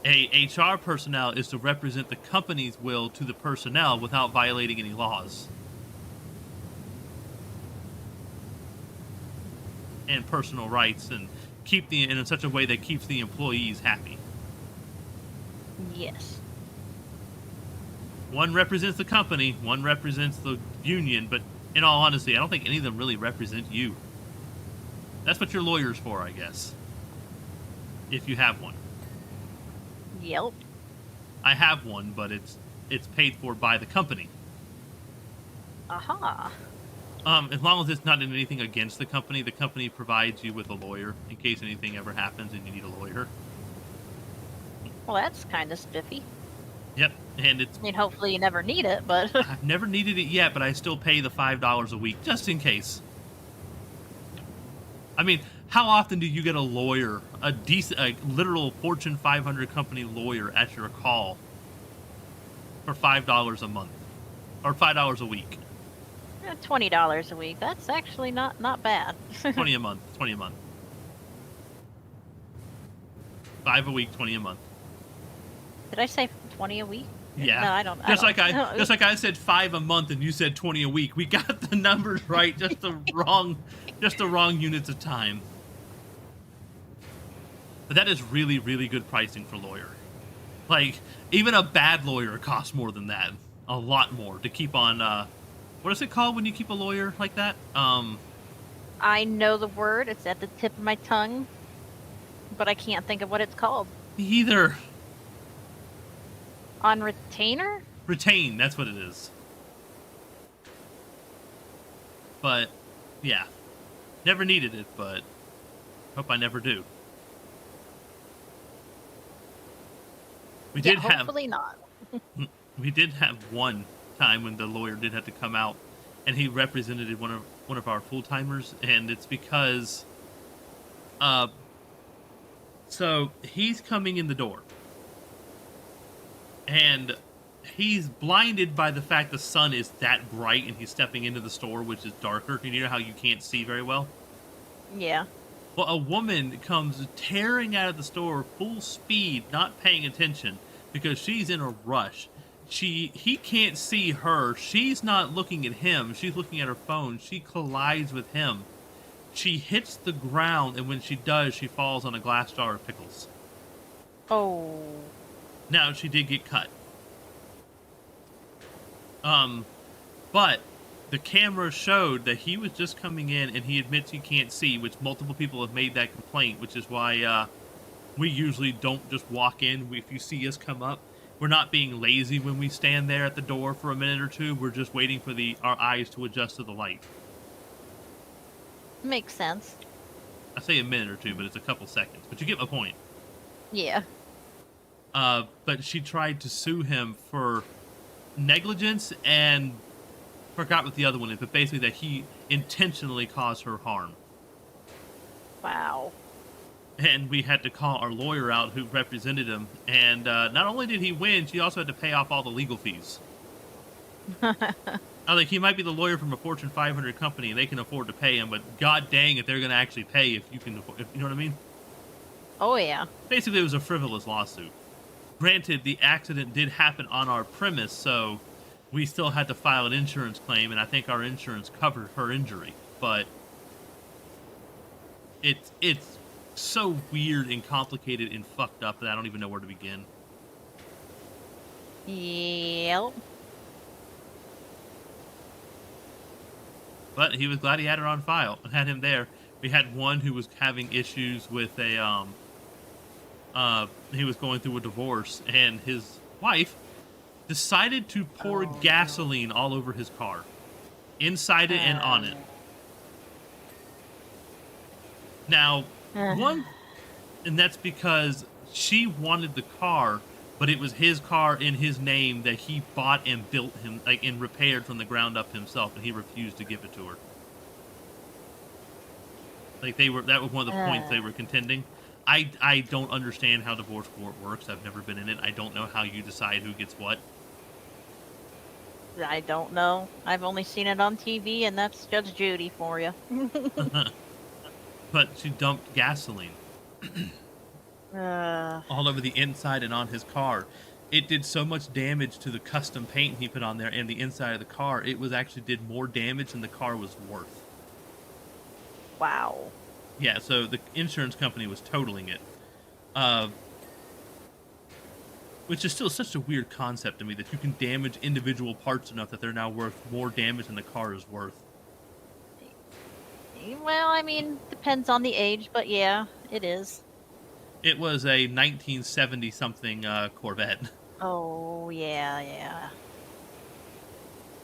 Speaker 1: A HR personnel is to represent the company's will to the personnel without violating any laws. And personal rights, and in such a way that keeps the employees happy.
Speaker 2: Yes.
Speaker 1: One represents the company, one represents the union, but in all honesty, I don't think any of them really represent you. That's what your lawyer's for, I guess. If you have one.
Speaker 2: Yep.
Speaker 1: I have one, but it's paid for by the company.
Speaker 2: Aha.
Speaker 1: As long as it's not in anything against the company provides you with a lawyer in case anything ever happens and you need a lawyer.
Speaker 2: Well, that's kind of spiffy.
Speaker 1: Yep, and it's...
Speaker 2: I mean, hopefully you never need it, but...
Speaker 1: I've never needed it yet, but I still pay the $5 a week, just in case. I mean, how often do you get a lawyer, a literal Fortune 500 company lawyer at your call for $5 a month? Or $5 a week?
Speaker 2: $20 a week. That's actually not bad.
Speaker 1: 20 a month. 20 a month. 5 a week, 20 a month.
Speaker 2: Did I say 20 a week?
Speaker 1: Yeah.
Speaker 2: No, I don't.
Speaker 1: Just like I said 5 a month and you said 20 a week. We got the numbers right, just the wrong units of time. But that is really, really good pricing for lawyer. Like, even a bad lawyer costs more than that. A lot more to keep on, what is it called when you keep a lawyer like that?
Speaker 2: I know the word. It's at the tip of my tongue. But I can't think of what it's called.
Speaker 1: Either.
Speaker 2: On retainer?
Speaker 1: Retain, that's what it is. But, yeah. Never needed it, but hope I never do.
Speaker 2: Hopefully not.
Speaker 1: We did have one time when the lawyer did have to come out, and he represented one of our full timers, and it's because, so he's coming in the door, and he's blinded by the fact the sun is that bright, and he's stepping into the store, which is darker. You know how you can't see very well?
Speaker 2: Yeah.
Speaker 1: Well, a woman comes tearing out of the store full speed, not paying attention, because she's in a rush. He can't see her. She's not looking at him. She's looking at her phone. She collides with him. She hits the ground, and when she does, she falls on a glass jar of pickles.
Speaker 2: Oh.
Speaker 1: Now, she did get cut. But the camera showed that he was just coming in, and he admits he can't see, which multiple people have made that complaint, which is why we usually don't just walk in. If you see us come up, we're not being lazy when we stand there at the door for a minute or two. We're just waiting for our eyes to adjust to the light.
Speaker 2: Makes sense.
Speaker 1: I say a minute or two, but it's a couple seconds. But you get my point.
Speaker 2: Yeah.
Speaker 1: But she tried to sue him for negligence and forgot what the other one is, but basically that he intentionally caused her harm.
Speaker 2: Wow. And
Speaker 1: we had to call our lawyer out who represented him, and not only did he win, she also had to pay off all the legal fees. I think he might be the lawyer from a Fortune 500 company, and they can afford to pay him, but god dang if they're going to actually pay if you can, if you know what I mean?
Speaker 2: Oh, yeah.
Speaker 1: Basically, it was a frivolous lawsuit. Granted, the accident did happen on our premise, so we still had to file an insurance claim, and I think our insurance covered her injury. But it's so weird and complicated and fucked up that I don't even know where to begin.
Speaker 2: Yep.
Speaker 1: But he was glad he had her on file and had him there. We had one who was having issues with a he was going through a divorce, and his wife decided to pour gasoline all over his car, inside it and on it. Now, and that's because she wanted the car, but it was his car in his name that he bought and built him, like, and repaired from the ground up himself, and he refused to give it to her. Like, that was one of the points they were contending. I don't understand how divorce court works. I've never been in it. I don't know how you decide who gets what.
Speaker 2: I don't know. I've only seen it on TV, and that's Judge Judy for you.
Speaker 1: But she dumped gasoline all over the inside and on his car. It did so much damage to the custom paint he put on there and the inside of the car. It was actually did more damage than the car was worth.
Speaker 2: Wow.
Speaker 1: Yeah, so the insurance company was totaling it. Which is still such a weird concept to me that you can damage individual parts enough that they're now worth more damage than the car is worth.
Speaker 2: Well, I mean, depends on the age, but yeah, it is.
Speaker 1: It was a 1970 something Corvette.
Speaker 2: Oh, yeah, yeah.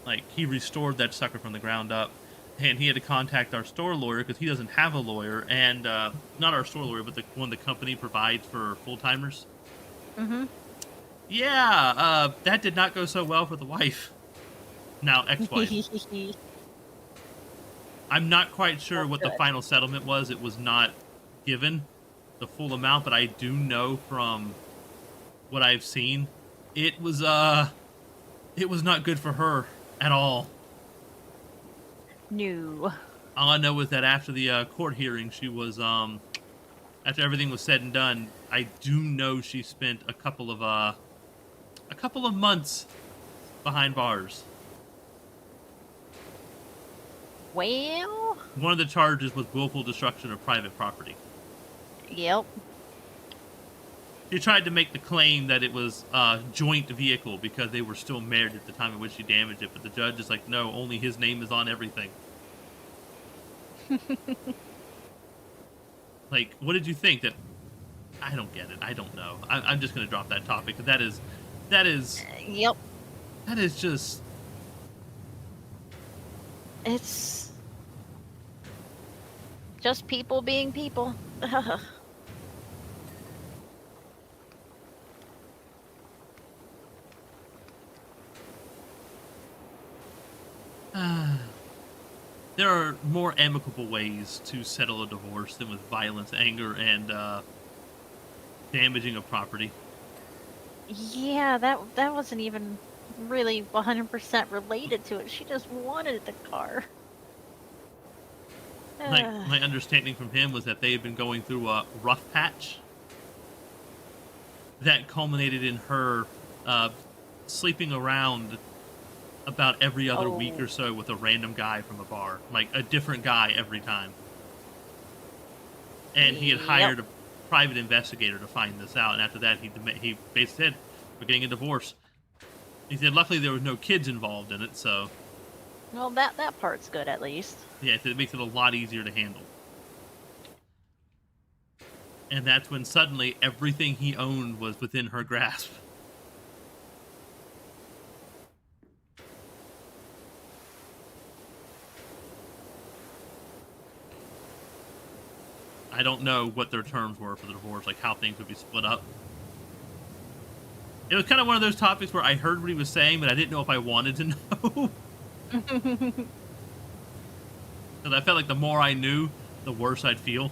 Speaker 1: Like, he restored that sucker from the ground up, and he had to contact our store lawyer because he doesn't have a lawyer, and not our store lawyer, but the one the company provides for full timers.
Speaker 2: Mm-hmm.
Speaker 1: Yeah, that did not go so well for the wife. Now, ex-wife. I'm not quite sure
Speaker 2: Oh,
Speaker 1: what the
Speaker 2: good.
Speaker 1: final settlement was. It was not given the full amount, but I do know from what I've seen, it was not good for her at all.
Speaker 2: No.
Speaker 1: All I know is that after the court hearing, she was after everything was said and done, I do know she spent a couple of months behind bars.
Speaker 2: Well,
Speaker 1: One of the charges was willful destruction of private property.
Speaker 2: yep.
Speaker 1: She tried to make the claim that it was a joint vehicle because they were still married at the time in which she damaged it, but the judge is like, no, only his name is on everything. Like, what did you think? That I don't get it. I don't know. I'm just going to drop that topic. That is
Speaker 2: Yep.
Speaker 1: that is just.
Speaker 2: It's just people being people.
Speaker 1: There are more amicable ways to settle a divorce than with violence, anger, and damaging of property.
Speaker 2: Yeah, that wasn't even really 100% related to it. She just wanted the car.
Speaker 1: Like, my understanding from him was that they had been going through a rough patch that culminated in her sleeping around about every other week or so with a random guy from a bar. Like, a different guy every time. And he had hired a private investigator to find this out, and after that, he basically said, we're getting a divorce. He said, luckily there was no kids involved in it, so...
Speaker 2: Well, that part's good, at least.
Speaker 1: Yeah, it makes it a lot easier to handle. And that's when suddenly everything he owned was within her grasp. I don't know what their terms were for the divorce, like how things would be split up. It was kind of one of those topics where I heard what he was saying, but I didn't know if I wanted to know. Because I felt like the more I knew, the worse I'd feel.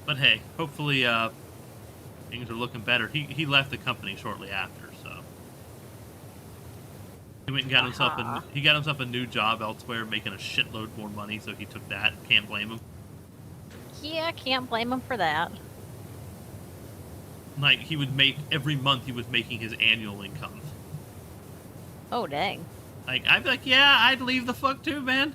Speaker 1: But hey, hopefully things are looking better. He left the company shortly after, so he went and got himself a new job elsewhere, making a shitload more money. So he took that. Can't blame him.
Speaker 2: Yeah, can't blame him for that.
Speaker 1: Like, he would make every month he was making his annual income.
Speaker 2: Oh dang.
Speaker 1: Like, I'd be like, yeah, I'd leave the fuck too, man.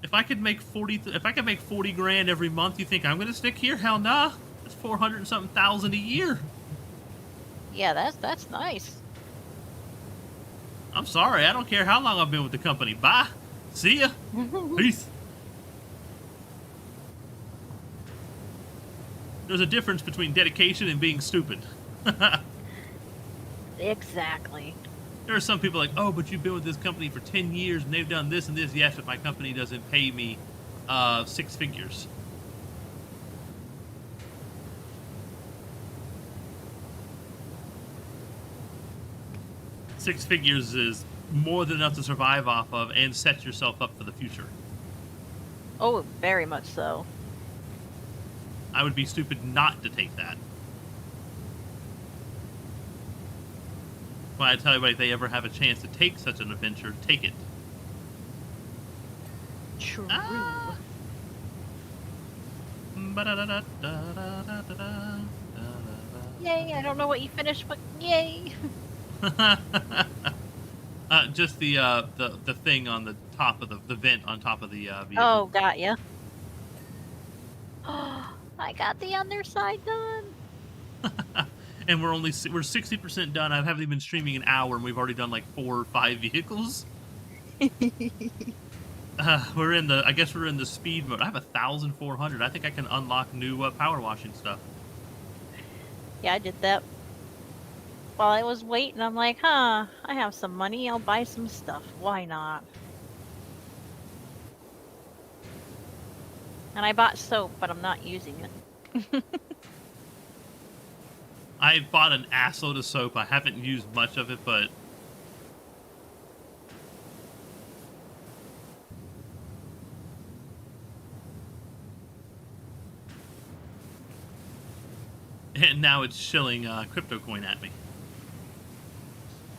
Speaker 1: If I could make 40 grand every month, you think I'm gonna stick here? Hell nah. That's 400 and something thousand a year.
Speaker 2: Yeah, that's nice.
Speaker 1: I'm sorry, I don't care how long I've been with the company. Bye. See ya. Peace. There's a difference between dedication and being stupid.
Speaker 2: Exactly.
Speaker 1: There are some people like, oh, but you've been with this company for 10 years and they've done this and this. Yes, but my company doesn't pay me 6 figures. Six figures is more than enough to survive off of and set yourself up for the future.
Speaker 2: Oh, very much so.
Speaker 1: I would be stupid not to take that. Why I tell everybody, if they ever have a chance to take such an adventure, take it.
Speaker 2: True.
Speaker 1: Ah.
Speaker 2: Yay, I don't know what you finished, but yay.
Speaker 1: Just the thing on the top of the vent on top of the vehicle.
Speaker 2: Oh, got ya. I got the underside done.
Speaker 1: And we're 60% done. I haven't even been streaming an hour, and we've already done like 4 or 5 vehicles. I guess we're in the speed mode. I have 1,400. I think I can unlock new power washing stuff.
Speaker 2: Yeah, I did that. While I was waiting, I'm like, huh, I have some money. I'll buy some stuff. Why not? And I bought soap, but I'm not using it.
Speaker 1: I bought an assload of soap. I haven't used much of it, but and now it's shilling crypto coin at me.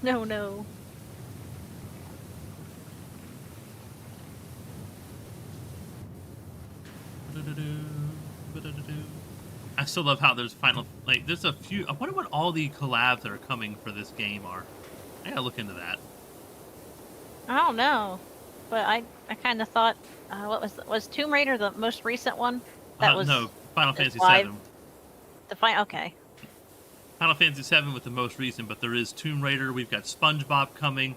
Speaker 2: No, no.
Speaker 1: I still love how there's there's a few. I wonder what all the collabs that are coming for this game are. I gotta look into that.
Speaker 2: I don't know, but I kind of thought, what was Tomb Raider the most recent one? That was
Speaker 1: no, Final Fantasy
Speaker 2: live.
Speaker 1: VII.
Speaker 2: Okay.
Speaker 1: Final Fantasy VII with the most recent, but there is Tomb Raider. We've got SpongeBob coming.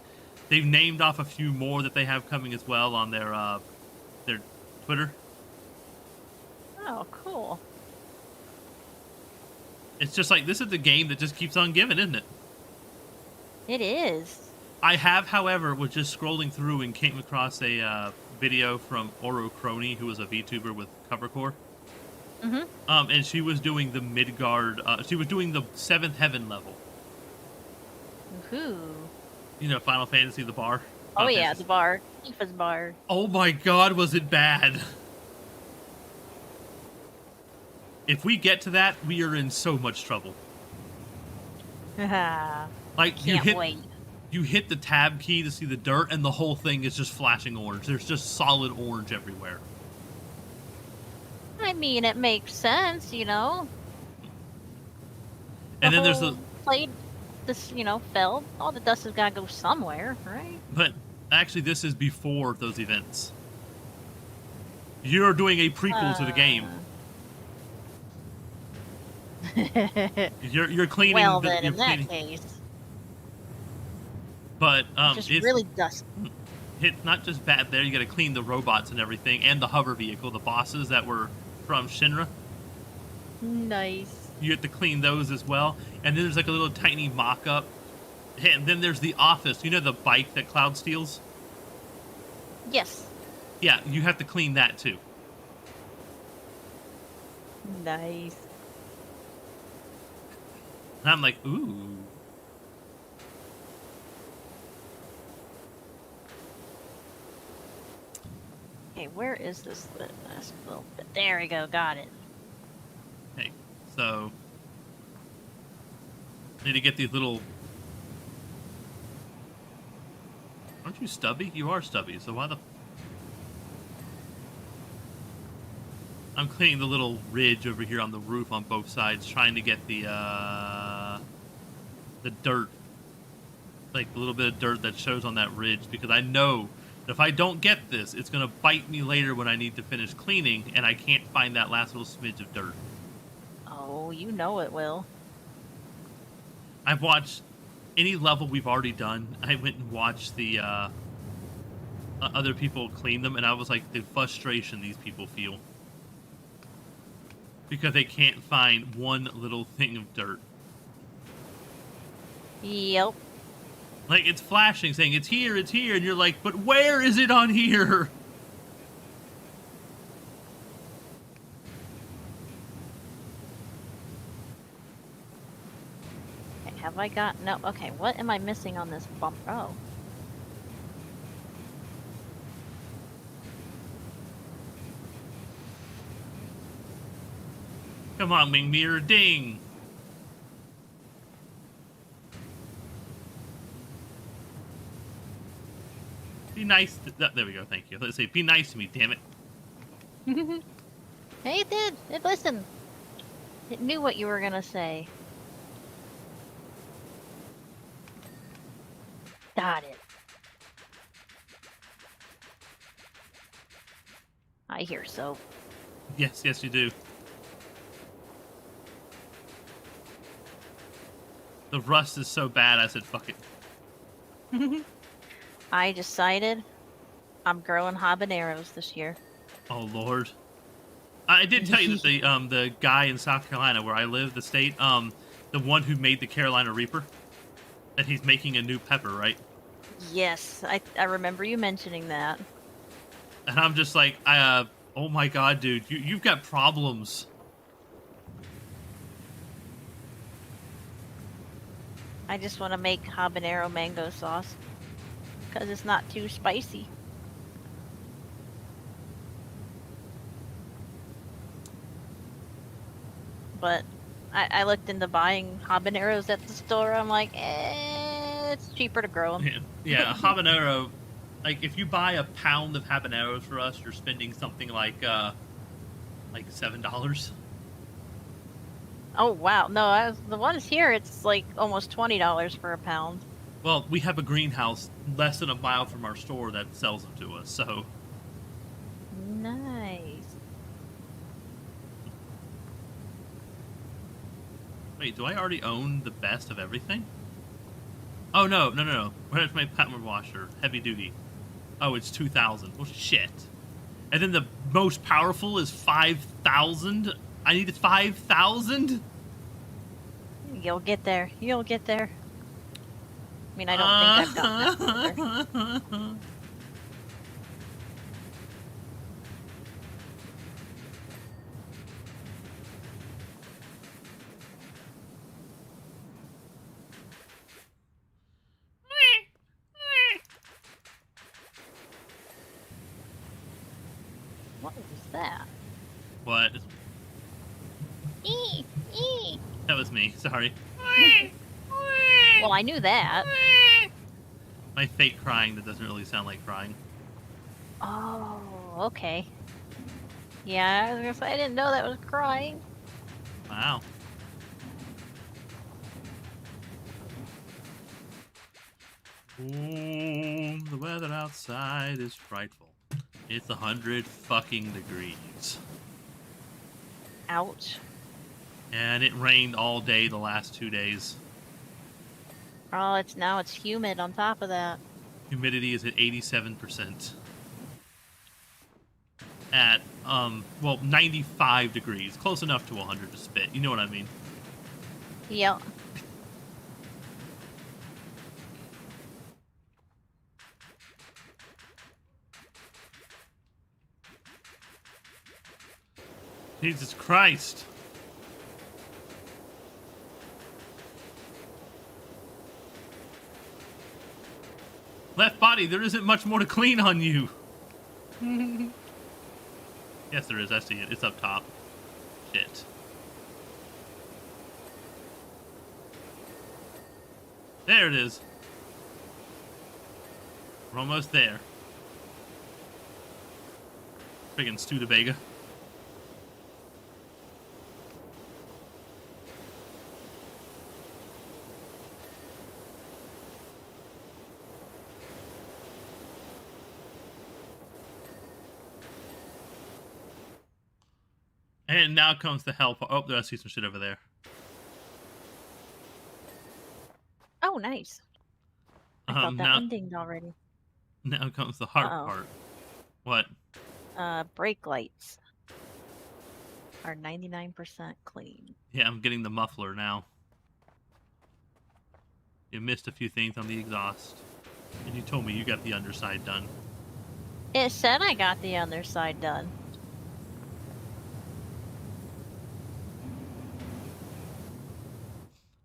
Speaker 1: They've named off a few more that they have coming as well on their Twitter.
Speaker 2: Oh, cool.
Speaker 1: It's just like, this is the game that just keeps on giving, isn't it?
Speaker 2: It is.
Speaker 1: I have, however, was just scrolling through and came across a video from Oro Crony, who was a VTuber with Covercore.
Speaker 2: Mm-hmm.
Speaker 1: And she was doing the Midgard. She was doing the 7th Heaven level.
Speaker 2: Ooh.
Speaker 1: You know, Final Fantasy, the bar.
Speaker 2: Oh yeah, the bar. Tifa's bar.
Speaker 1: Oh my God, was it bad? If we get to that, we are in so much trouble. Like, you hit the tab key to see the dirt, and the whole thing is just flashing orange. There's just solid orange everywhere.
Speaker 2: I mean, it makes sense, you know.
Speaker 1: And then there's the
Speaker 2: plate. This, fell. All the dust has got to go somewhere, right?
Speaker 1: But actually, this is before those events. You're doing a prequel to the game. You're cleaning.
Speaker 2: Well, then, in that case.
Speaker 1: But
Speaker 2: it's really dusty.
Speaker 1: It's not just bad there. You got to clean the robots and everything, and the hover vehicle, the bosses that were from Shinra.
Speaker 2: Nice.
Speaker 1: You have to clean those as well. And then there's like a little tiny mock-up. And then there's the office. You know the bike that Cloud steals?
Speaker 2: Yes.
Speaker 1: Yeah, you have to clean that too.
Speaker 2: Nice.
Speaker 1: And I'm like, ooh.
Speaker 2: Okay, where is this last little bit? There we go, got it.
Speaker 1: Okay, so need to get these little. Aren't you stubby? You are stubby, so why the... I'm cleaning the little ridge over here on the roof on both sides, trying to get the dirt. Like, the little bit of dirt that shows on that ridge, because I know that if I don't get this, it's going to bite me later when I need to finish cleaning, and I can't find that last little smidge of dirt.
Speaker 2: Oh, you know it will.
Speaker 1: I've watched any level we've already done. I went and watched the other people clean them, and I was like, the frustration these people feel. Because they can't find one little thing of dirt.
Speaker 2: Yep.
Speaker 1: Like, it's flashing, saying, it's here, and you're like, but where is it on here?
Speaker 2: Okay, have I got... No, okay, what am I missing on this bump? Oh.
Speaker 1: Come on, Ming Mirror, ding! Be nice to... There we go, thank you. Let's say, be nice to me, damn it.
Speaker 2: Hey, it did. It listened. It knew what you were gonna say. Got it. I hear soap.
Speaker 1: Yes, yes, you do. The rust is so bad, I said, fuck it.
Speaker 2: I decided I'm growing habaneros this year.
Speaker 1: Oh, Lord. I did tell you that the guy in South Carolina where I live, the state, the one who made the Carolina Reaper, that he's making a new pepper, right?
Speaker 2: Yes, I remember you mentioning that.
Speaker 1: And I'm just like, oh my god, dude, you've got problems.
Speaker 2: I just want to make habanero mango sauce because it's not too spicy. But I looked into buying habaneros at the store. I'm like, it's cheaper to grow them.
Speaker 1: Yeah, a habanero. Like, if you buy a pound of habaneros for us, you're spending something like $7.
Speaker 2: Oh wow, no, the ones here it's like almost $20 for a pound.
Speaker 1: Well, we have a greenhouse less than a mile from our store that sells them to us, so.
Speaker 2: Nice.
Speaker 1: Wait, do I already own the best of everything? Oh, no. Where's my power washer? Heavy duty. Oh, it's 2,000. Well, shit. And then the most powerful is 5,000? I need 5,000?
Speaker 2: You'll get there. You'll get there. I mean, I don't think I've gotten that further. What was that?
Speaker 1: What?
Speaker 2: Ee.
Speaker 1: That was me, sorry.
Speaker 2: Well, I knew that.
Speaker 1: My fake crying that doesn't really sound like crying.
Speaker 2: Oh, okay. Yeah, I was gonna say I didn't know that was crying.
Speaker 1: Wow. Ooh, the weather outside is frightful. It's 100 fucking degrees.
Speaker 2: Ouch.
Speaker 1: And it rained all day the last 2 days.
Speaker 2: Oh, it's humid on top of that.
Speaker 1: Humidity is at 87%. At, 95 degrees. Close enough to 100 to spit. You know what I mean?
Speaker 2: Yep.
Speaker 1: Jesus Christ. Left body, there isn't much more to clean on you. Yes, there is. I see it. It's up top. Shit. There it is. We're almost there. Friggin' Studebaker. And now comes the hell part. Oh, I see some shit over there.
Speaker 2: Oh, nice. I thought that
Speaker 1: now,
Speaker 2: one dinged already.
Speaker 1: Now comes the hard part. What?
Speaker 2: Brake lights are 99% clean.
Speaker 1: Yeah, I'm getting the muffler now. You missed a few things on the exhaust. And you told me you got the underside done.
Speaker 2: It said I got the underside done.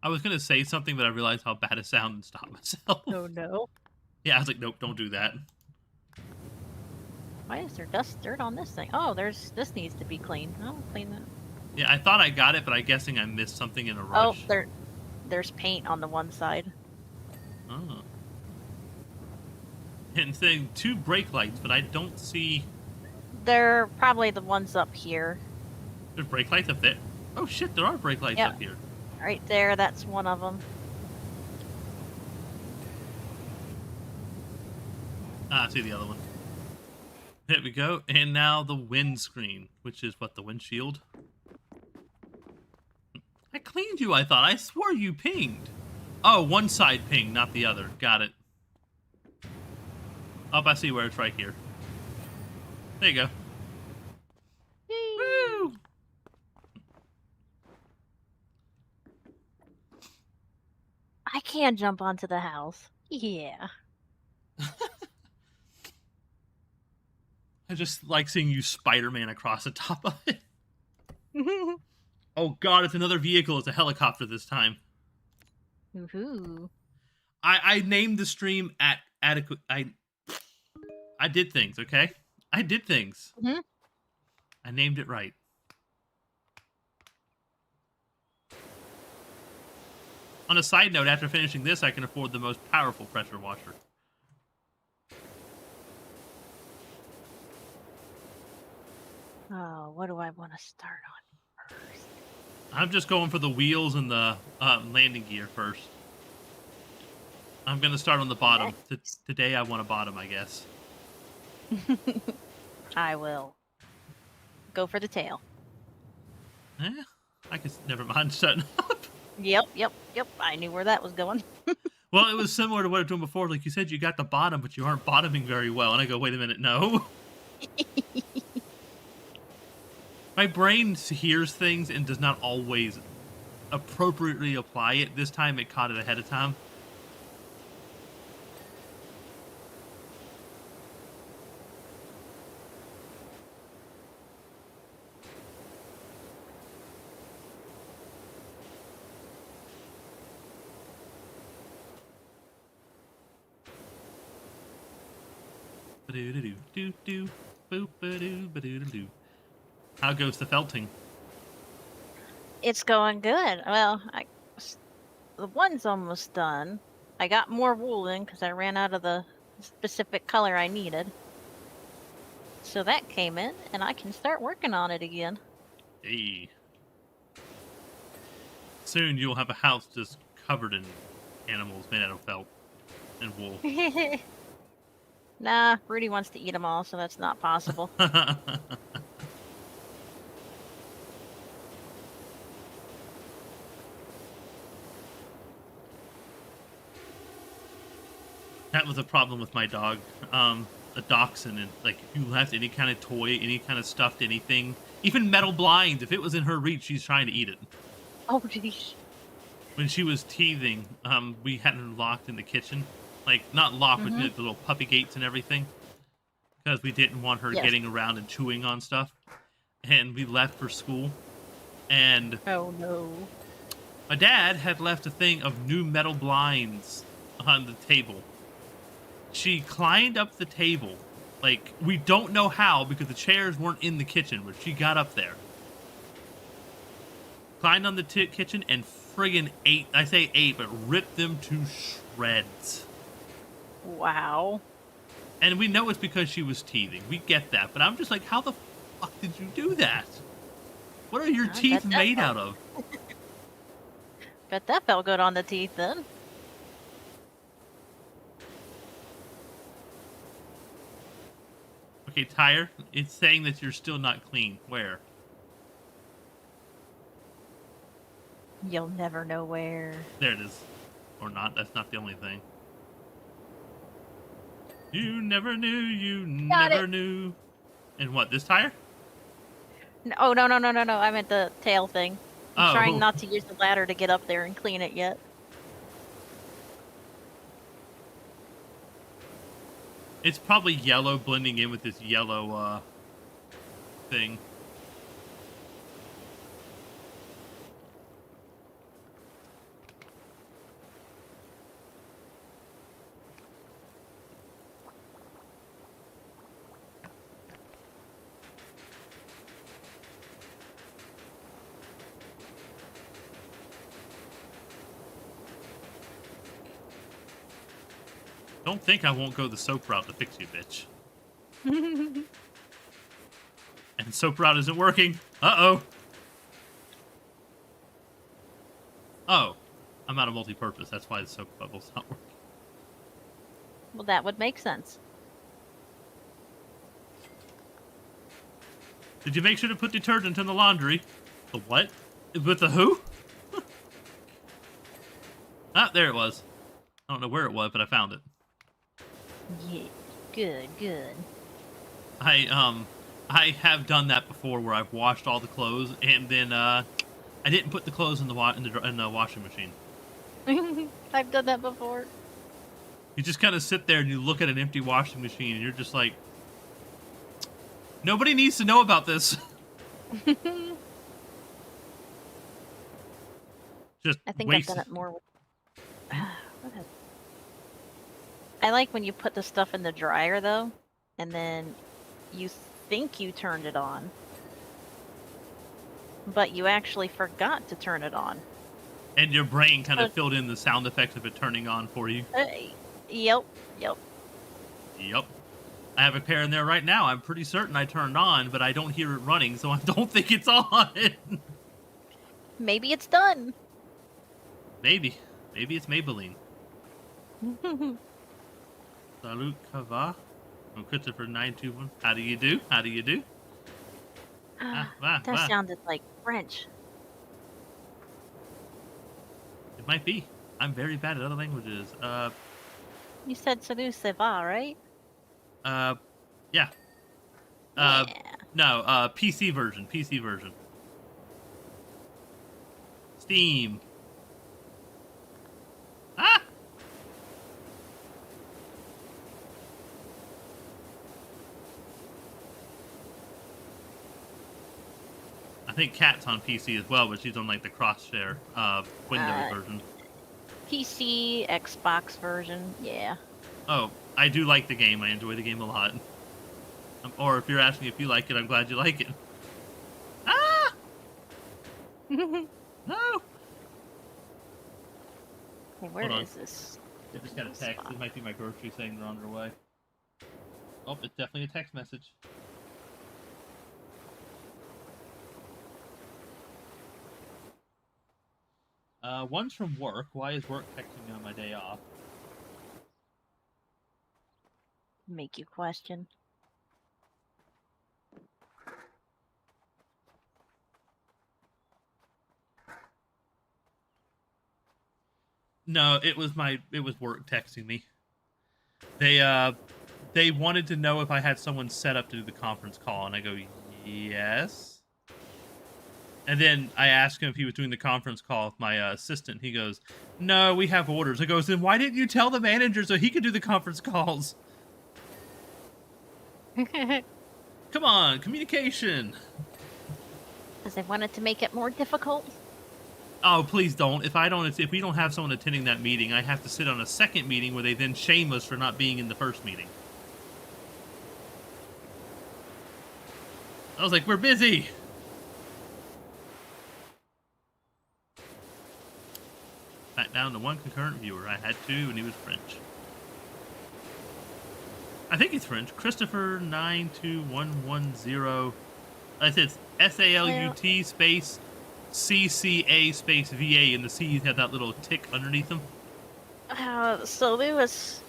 Speaker 1: I was going to say something, but I realized how bad it sounded and stopped myself.
Speaker 2: Oh no.
Speaker 1: Yeah, I was like, nope, don't do that.
Speaker 2: Why is there dirt on this thing? Oh, this needs to be cleaned. I'll clean that.
Speaker 1: Yeah, I thought I got it, but I'm guessing I missed something in a rush.
Speaker 2: Oh, there's paint on the one side.
Speaker 1: Oh. And saying 2 brake lights, but I don't see...
Speaker 2: They're probably the ones up here.
Speaker 1: There's brake lights up there? Oh shit, there are brake lights up here.
Speaker 2: Right there, that's one of them.
Speaker 1: Ah, I see the other one. There we go. And now the windscreen, which is what, the windshield? I cleaned you, I thought. I swore you pinged. Oh, one side pinged, not the other. Got it. Oh, I see where it's right here. There you go.
Speaker 2: Yay.
Speaker 1: Woo!
Speaker 2: I can jump onto the house. Yeah.
Speaker 1: I just like seeing you Spider-Man across the top of it. Oh god, it's another vehicle. It's a helicopter this time.
Speaker 2: Woohoo.
Speaker 1: I named the stream at adequate. I did things, okay? I did things.
Speaker 2: Mm-hmm.
Speaker 1: I named it right. On a side note, after finishing this, I can afford the most powerful pressure washer.
Speaker 2: Oh, what do I want to start on first?
Speaker 1: I'm just going for the wheels and the landing gear first. I'm going to start on the bottom. Today I want a bottom, I guess.
Speaker 2: I will go for the tail.
Speaker 1: I guess, never mind setting up.
Speaker 2: Yep. I knew where that was going.
Speaker 1: Well, it was similar to what I was doing before. Like you said, you got the bottom, but you aren't bottoming very well. And I go, wait a minute, no. My brain hears things and does not always appropriately apply it. This time it caught it ahead of time. How goes the felting?
Speaker 2: It's going good. Well, the one's almost done. I got more wool in because I ran out of the specific color I needed. So that came in, and I can start working on it again.
Speaker 1: Hey. Soon you'll have a house just covered in animals made out of felt and wool.
Speaker 2: Nah, Rudy wants to eat them all, so that's not possible.
Speaker 1: That was a problem with my dog, a dachshund, and like if you left any kind of toy, any kind of stuffed anything, even metal blinds, if it was in her reach, she's trying to eat it.
Speaker 2: Oh, geez.
Speaker 1: When she was teething, we had her locked in the kitchen, like not locked, but the little puppy gates and everything, because we didn't want her getting around and chewing on stuff. And we left for school, and
Speaker 2: oh no,
Speaker 1: my dad had left a thing of new metal blinds on the table. She climbed up the table. Like, we don't know how because the chairs weren't in the kitchen, but she got up there. Climbed on the kitchen and friggin' ate. I say ate, but ripped them to shreds.
Speaker 2: Wow.
Speaker 1: And we know it's because she was teething. We get that. But I'm just like, how the fuck did you do that? What are your teeth made out of?
Speaker 2: Bet that felt good on the teeth then.
Speaker 1: Okay, Tyre, it's saying that you're still not clean. Where?
Speaker 2: You'll never know where.
Speaker 1: There it is. Or not. That's not the only thing. You never knew, you never knew. And what, this tire?
Speaker 2: No, oh, no. I meant the tail thing. I'm trying not to use the ladder to get up there and clean it yet.
Speaker 1: It's probably yellow blending in with this yellow thing. Don't think I won't go the soap route to fix you, bitch. And soap route isn't working. Uh-oh. Oh. I'm out of multi-purpose. That's why the soap bubble's not working.
Speaker 2: Well, that would make sense.
Speaker 1: Did you make sure to put detergent in the laundry? The what? With the who? Ah, there it was. I don't know where it was, but I found it.
Speaker 2: Yeah. Good, good.
Speaker 1: I have done that before where I've washed all the clothes and then I didn't put the clothes in the washing machine.
Speaker 2: I've done that before.
Speaker 1: You just kind of sit there and you look at an empty washing machine and you're just like, nobody needs to know about this. Just
Speaker 2: I think
Speaker 1: waste.
Speaker 2: I've done it more with... I like when you put the stuff in the dryer, though, and then you think you turned it on, but you actually forgot to turn it on.
Speaker 1: And your brain kind of filled in the sound effects of it turning on for you.
Speaker 2: Yep.
Speaker 1: Yep. I have a pair in there right now. I'm pretty certain I turned on, but I don't hear it running, so I don't think it's on.
Speaker 2: Maybe it's done.
Speaker 1: Maybe it's Maybelline. Salut, Kava. From Christopher 921. How do you do?
Speaker 2: That sounded like French.
Speaker 1: It might be. I'm very bad at other languages.
Speaker 2: You said salut ça va, right?
Speaker 1: Yeah.
Speaker 2: Yeah.
Speaker 1: No, PC version. Steam. Ah! I think Kat's on PC as well, but she's on like the cross-share Windows version.
Speaker 2: PC, Xbox version, yeah.
Speaker 1: Oh, I do like the game. I enjoy the game a lot. Or if you're asking if you like it, I'm glad you like it. Ah! No!
Speaker 2: Hey, where is this?
Speaker 1: I just got a text. It might be my grocery saying they're on their way. Oh, it's definitely a text message. One's from work. Why is work texting me on my day off?
Speaker 2: Make you question.
Speaker 1: No, it was work texting me. They wanted to know if I had someone set up to do the conference call, and I go, yes. And then I asked him if he was doing the conference call with my assistant. He goes, no, we have orders. I goes, then why didn't you tell the manager so he could do the conference calls? Come on, communication.
Speaker 2: Because they wanted to make it more difficult?
Speaker 1: Oh, please don't. If we don't have someone attending that meeting, I have to sit on a second meeting where they then shame us for not being in the first meeting. I was like, we're busy. Back down to one concurrent viewer. I had two, and he was French. I think he's French. Christopher 92110. I said SALUT space CCA space VA, and the C's had that little tick underneath them.
Speaker 2: So there was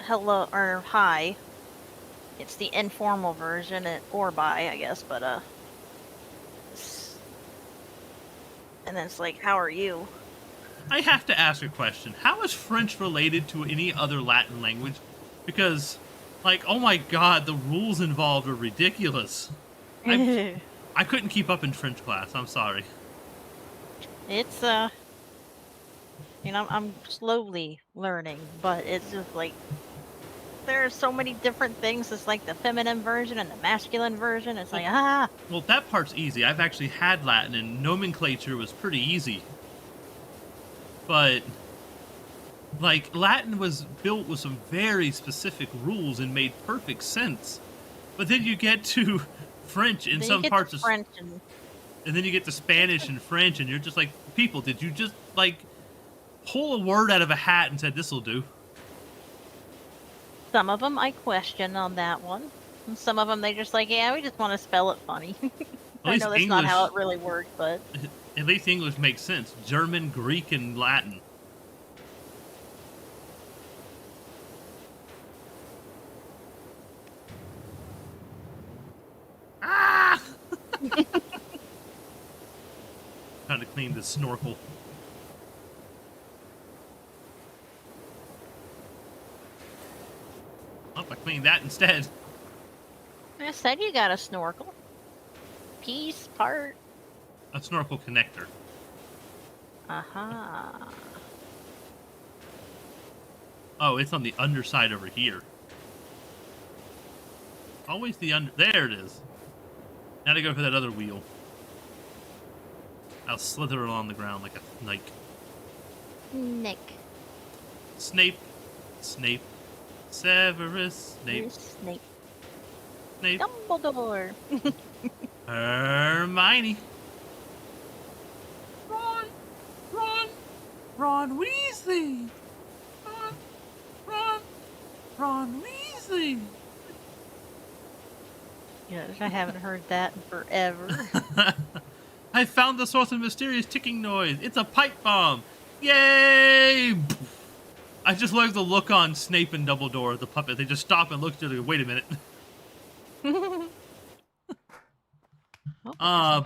Speaker 2: hello or hi. It's the informal version, or bye, I guess, but and then it's like, how are you?
Speaker 1: I have to ask a question. How is French related to any other Latin language? Because, like, oh my god, the rules involved are ridiculous. I couldn't keep up in French class. I'm sorry.
Speaker 2: It's I'm slowly learning, but it's just like there are so many different things. It's like the feminine version and the masculine version. It's like
Speaker 1: Well, that part's easy. I've actually had Latin, and nomenclature was pretty easy. But, like, Latin was built with some very specific rules and made perfect sense. But then you get to French in some parts of
Speaker 2: French,
Speaker 1: and then you get to Spanish and French, and you're just like, people, did you just, like, pull a word out of a hat and said, this'll do?
Speaker 2: Some of them I question on that one. And some of them they just like, yeah, we just want to spell it funny. I know that's not how it really works, but...
Speaker 1: At least English makes sense. German, Greek, and Latin. Ah! Trying to clean the snorkel. Oh, I cleaned that instead.
Speaker 2: I said you got a snorkel. Piece, part.
Speaker 1: A snorkel connector.
Speaker 2: Aha.
Speaker 1: Oh, it's on the underside over here. Always the under. There it is. Now to go for that other wheel. I'll slither along the ground like a snake.
Speaker 2: Nick.
Speaker 1: Snape. Snape. Severus Snape.
Speaker 2: Snape.
Speaker 1: Snape.
Speaker 2: Dumbledore.
Speaker 1: Hermione. Ron. Ron. Ron Weasley. Ron. Ron. Ron Weasley.
Speaker 2: Yes, I haven't heard that in forever.
Speaker 1: I found the source of mysterious ticking noise. It's a pipe bomb. Yay! I just love the look on Snape and Dumbledore, the puppet. They just stop and look at each other and go, wait a minute.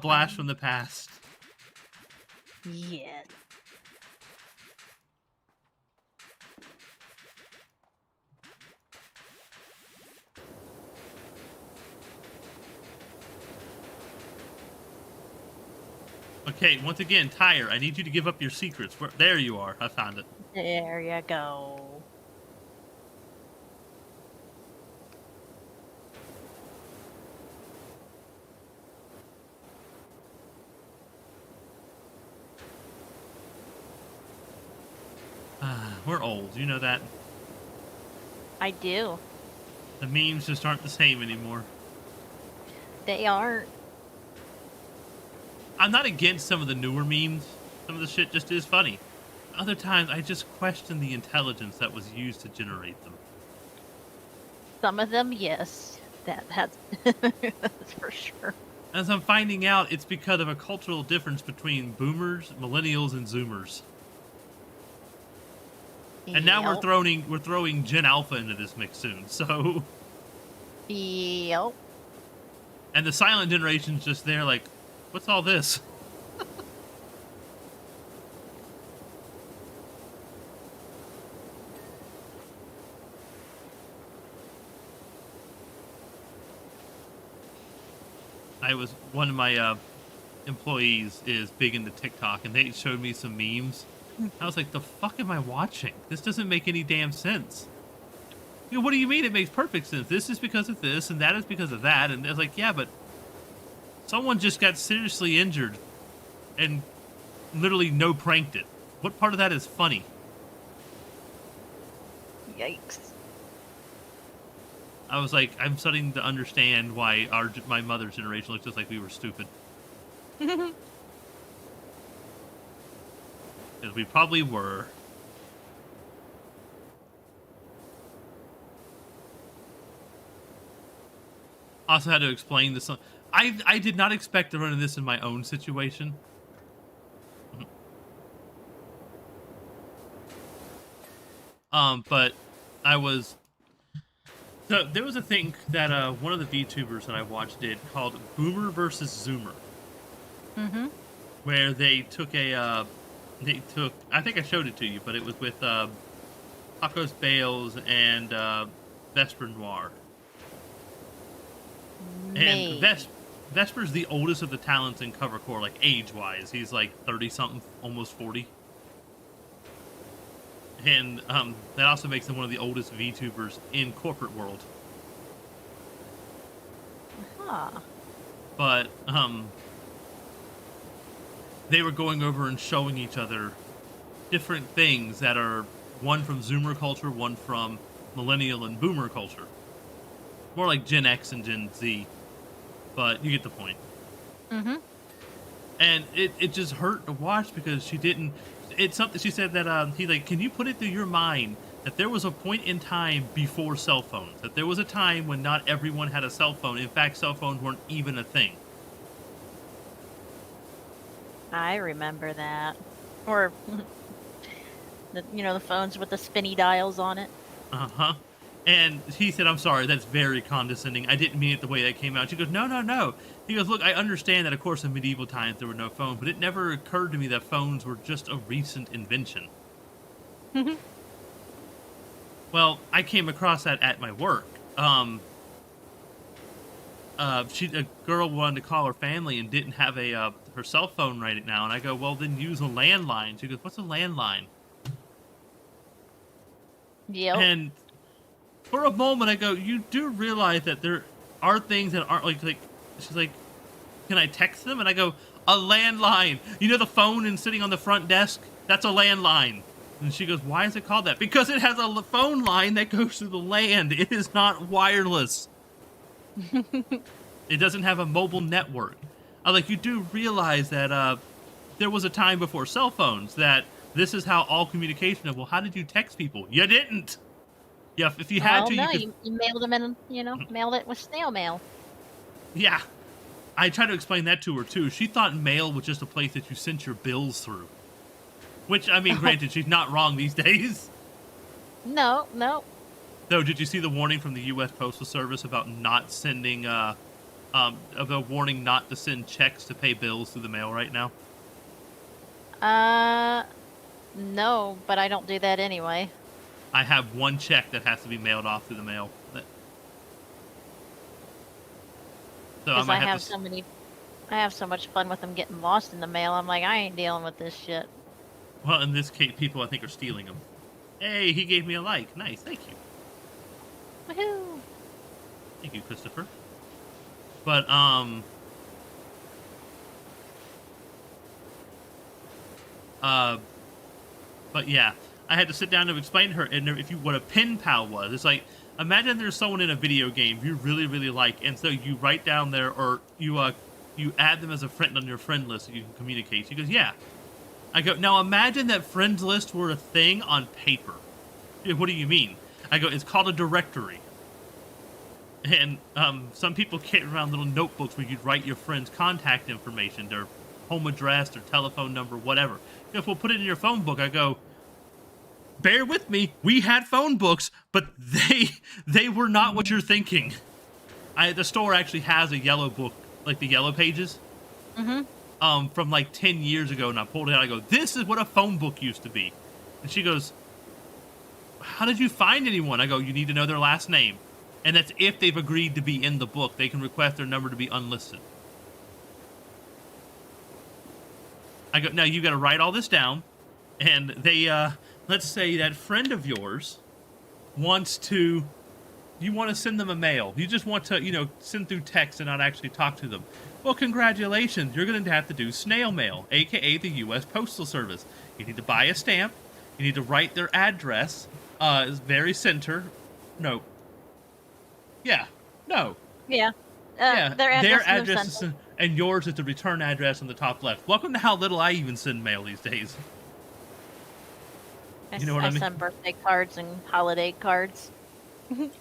Speaker 1: Blast from the past.
Speaker 2: Yes.
Speaker 1: Okay, once again, Tyre, I need you to give up your secrets. There you are. I found it.
Speaker 2: There you go.
Speaker 1: We're old. You know that?
Speaker 2: I do.
Speaker 1: The memes just aren't the same anymore.
Speaker 2: They aren't.
Speaker 1: I'm not against some of the newer memes. Some of the shit just is funny. Other times, I just question the intelligence that was used to generate them.
Speaker 2: Some of them, yes. That's that's for sure.
Speaker 1: As I'm finding out, it's because of a cultural difference between boomers, millennials, and zoomers. And now we're throwing Gen Alpha into this mix soon. So.
Speaker 2: Yep.
Speaker 1: And the silent generation's just there, like, what's all this? One of my employees is big into TikTok, and they showed me some memes. I was like, the fuck am I watching? This doesn't make any damn sense. You know, what do you mean it makes perfect sense? This is because of this, and that is because of that. And I was like, yeah, but someone just got seriously injured and literally no pranked it. What part of that is funny?
Speaker 2: Yikes.
Speaker 1: I was like, I'm starting to understand why my mother's generation looked just like we were stupid. Because we probably were. Also had to explain this. I did not expect to run into this in my own situation. But I was. So there was a thing that one of the VTubers that I watched did called Boomer versus Zoomer.
Speaker 2: Mm-hmm.
Speaker 1: Where they took I think I showed it to you, but it was with Pacos Bales and Vesper Noir. And Vesper's the oldest of the talents in Covercore, like age-wise. He's like 30-something, almost 40. And that also makes him one of the oldest VTubers in corporate world.
Speaker 2: Huh.
Speaker 1: But they were going over and showing each other different things that are one from Zoomer culture, one from Millennial and Boomer culture. More like Gen X and Gen Z. But you get the point.
Speaker 2: Mm-hmm.
Speaker 1: And it just hurt to watch because she didn't... It's something she said that he like, can you put it through your mind that there was a point in time before cell phones, that there was a time when not everyone had a cell phone. In fact, cell phones weren't even a thing.
Speaker 2: I remember that. Or the phones with the spinny dials on it.
Speaker 1: Uh-huh. And he said, "I'm sorry, that's very condescending. I didn't mean it the way that came out." She goes, "No, no, no." He goes, "Look, I understand that, of course, in medieval times there were no phones, but it never occurred to me that phones were just a recent invention." Well, I came across that at my work. A girl wanted to call her family and didn't have her cell phone right now, and I go, "Well, then use a landline." She goes, "What's a landline?"
Speaker 2: Yep.
Speaker 1: And for a moment, I go, "You do realize that there are things that aren't like." She's like, "Can I text them?" And I go, "A landline. You know the phone and sitting on the front desk? That's a landline." And she goes, "Why is it called that?" "Because it has a phone line that goes through the land. It is not wireless. It doesn't have a mobile network." I was like, "You do realize that there was a time before cell phones that this is how all communication is." "Well, how did you text people?" "You didn't." Yeah, if you had
Speaker 2: Well,
Speaker 1: to, you
Speaker 2: no,
Speaker 1: could.
Speaker 2: you mailed them in, mailed it with snail mail.
Speaker 1: Yeah. I tried to explain that to her too. She thought mail was just a place that you sent your bills through. Which, I mean, granted, she's not wrong these days.
Speaker 2: No, no.
Speaker 1: Though, did you see the warning from the U.S. Postal Service about not sending, of a warning not to send checks to pay bills through the mail right now?
Speaker 2: No, but I don't do that anyway.
Speaker 1: I have one check that has to be mailed off through the mail. So I
Speaker 2: Because
Speaker 1: might
Speaker 2: I
Speaker 1: have
Speaker 2: have
Speaker 1: to.
Speaker 2: so many, I have so much fun with them getting lost in the mail. I'm like, I ain't dealing with this shit.
Speaker 1: Well, in this case, people I think are stealing them. Hey, he gave me a like. Nice, thank you.
Speaker 2: Woohoo!
Speaker 1: Thank you, Christopher. But, but yeah, I had to sit down to explain to her, and if you what a pen pal was, it's like, imagine there's someone in a video game you really really like, and so you write down there, or you add them as a friend on your friend list so you can communicate. She goes, "Yeah." I go, "Now imagine that friends list were a thing on paper." "Yeah, what do you mean?" I go, "It's called a directory." And some people carry around little notebooks where you'd write your friends' contact information, their home address, their telephone number, whatever. If we'll put it in your phone book, I go, "Bear with me. We had phone books, but they were not what you're thinking." The store actually has a yellow book, like the yellow pages, from like 10 years ago, and I pulled it out. I go, "This is what a phone book used to be." And she goes, "How did you find anyone?" I go, "You need to know their last name. And that's if they've agreed to be in the book. They can request their number to be unlisted." I go, "Now you got to write all this down." And they, let's say that friend of yours you want to send them a mail. You just want to, send through text and not actually talk to them. Well, congratulations. You're going to have to do snail mail, aka the U.S. Postal Service. You need to buy a stamp. You need to write their address, very center. No. Yeah. No.
Speaker 2: Yeah.
Speaker 1: Yeah.
Speaker 2: Their address is
Speaker 1: is, and yours is the return address on the top left. Welcome to how little I even send mail these days. You know what I mean?
Speaker 2: send birthday cards and holiday cards.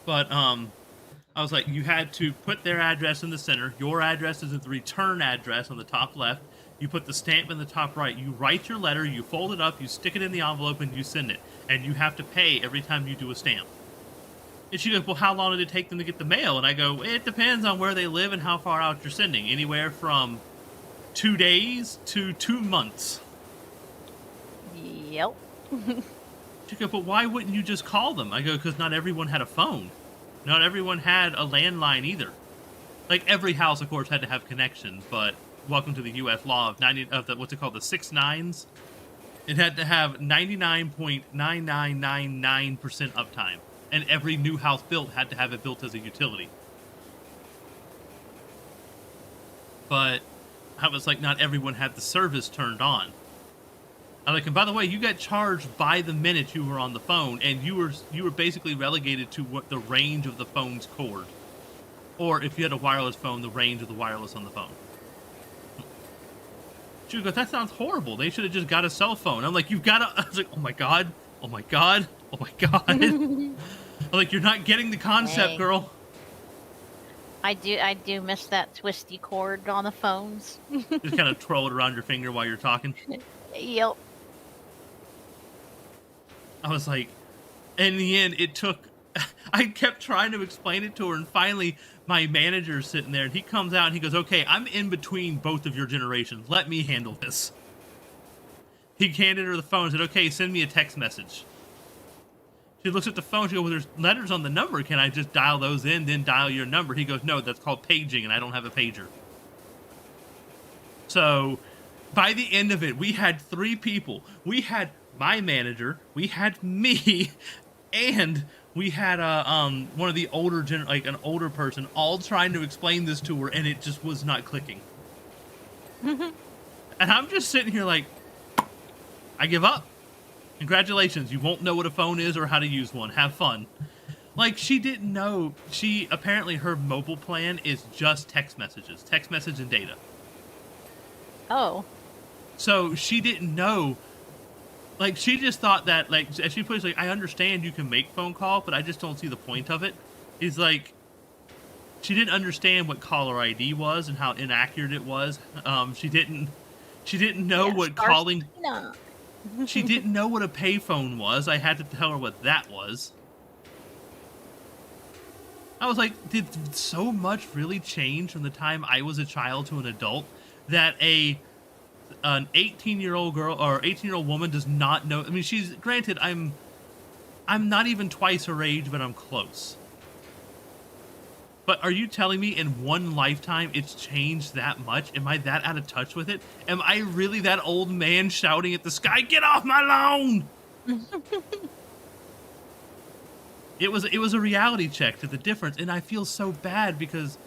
Speaker 1: But I was like, you had to put their address in the center. Your address is at the return address on the top left. You put the stamp in the top right. You write your letter, you fold it up, you stick it in the envelope, and you send it. And you have to pay every time you do a stamp. And she goes, "Well, how long did it take them to get the mail?" And I go, "It depends on where they live and how far out you're sending. Anywhere from 2 days to 2 months."
Speaker 2: Yep.
Speaker 1: She goes, "But why wouldn't you just call them?" I go, "Because not everyone had a phone. Not everyone had a landline either. Like, every house, of course, had to have connections, but welcome to the U.S. law of what's it called, the 6 nines? It had to have 99.9999% uptime. And every new house built had to have it built as a utility. But I was like, not everyone had the service turned on. I'm like, and by the way, you got charged by the minute you were on the phone, and you were basically relegated to what the range of the phone's cord. Or if you had a wireless phone, the range of the wireless on the phone. She goes, "That sounds horrible. They should have just got a cell phone." I'm like, "You've got to..." I was like, "Oh my god. Oh my god. Oh my god." I'm like, "You're not getting the concept,
Speaker 2: Dang.
Speaker 1: girl."
Speaker 2: I do miss that twisty cord on the phones.
Speaker 1: Just kind of twirl it around your finger while you're talking.
Speaker 2: Yep.
Speaker 1: I was like, in the end, it took I kept trying to explain it to her, and finally my manager's sitting there, and he comes out and he goes, "Okay, I'm in between both of your generations. Let me handle this." He handed her the phone and said, "Okay, send me a text message." She looks at the phone. She goes, "Well, there's letters on the number. Can I just dial those in, then dial your number?" He goes, "No, that's called paging, and I don't have a pager." So by the end of it, we had 3 people. We had my manager, we had me, and we had one of the older like an older person, all trying to explain this to her, and it just was not clicking. And I'm just sitting here like, I give up. Congratulations, you won't know what a phone is or how to use one. Have fun. Like, she didn't know. She apparently, her mobile plan is just text messages, text message and data.
Speaker 2: Oh.
Speaker 1: So she didn't know. Like, she just thought that, like, as she puts, like, I understand you can make phone call, but I just don't see the point of it. Is like, she didn't understand what caller ID was and how inaccurate it was. She didn't know
Speaker 2: Yes,
Speaker 1: what calling.
Speaker 2: Farstina.
Speaker 1: She didn't know what a payphone was. I had to tell her what that was. I was like, did so much really change from the time I was a child to an adult that an 18-year-old girl or 18-year-old woman does not know? I mean, she's granted, I'm not even twice her age, but I'm close. But are you telling me in one lifetime it's changed that much? Am I that out of touch with it? Am I really that old man shouting at the sky, "Get off my lawn"? It was a reality check to the difference, and I feel so bad because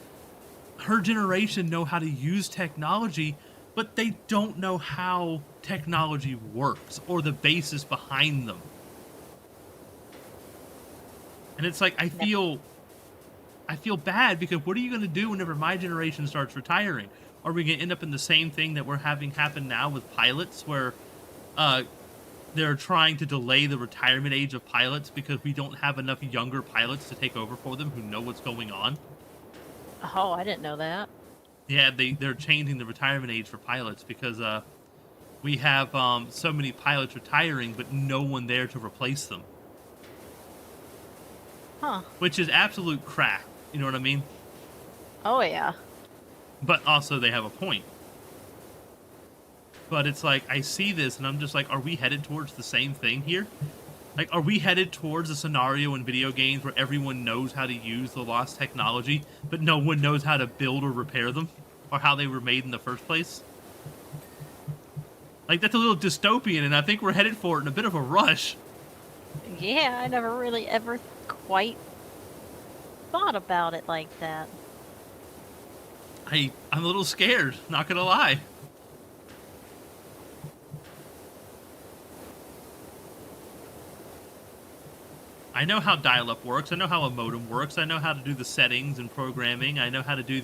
Speaker 1: her generation know how to use technology, but they don't know how technology works or the basis behind them. And it's like, I feel bad because what are you going to do whenever my generation starts retiring? Are we going to end up in the same thing that we're having happen now with pilots, where they're trying to delay the retirement age of pilots because we don't have enough younger pilots to take over for them who know what's going on?
Speaker 2: Oh, I didn't know that.
Speaker 1: Yeah, they're changing the retirement age for pilots because we have so many pilots retiring, but no one there to replace them.
Speaker 2: Huh.
Speaker 1: Which is absolute crap. You know what I mean?
Speaker 2: Oh, yeah.
Speaker 1: But also they have a point. But it's like, I see this and I'm just like, are we headed towards the same thing here? Like, are we headed towards a scenario in video games where everyone knows how to use the lost technology, but no one knows how to build or repair them? Or how they were made in the first place? Like, that's a little dystopian, and I think we're headed for it in a bit of a rush.
Speaker 2: Yeah, I never really ever quite thought about it like that.
Speaker 1: I'm a little scared, not gonna lie. I know how dial-up works. I know how a modem works. I know how to do the settings and programming. I know how to do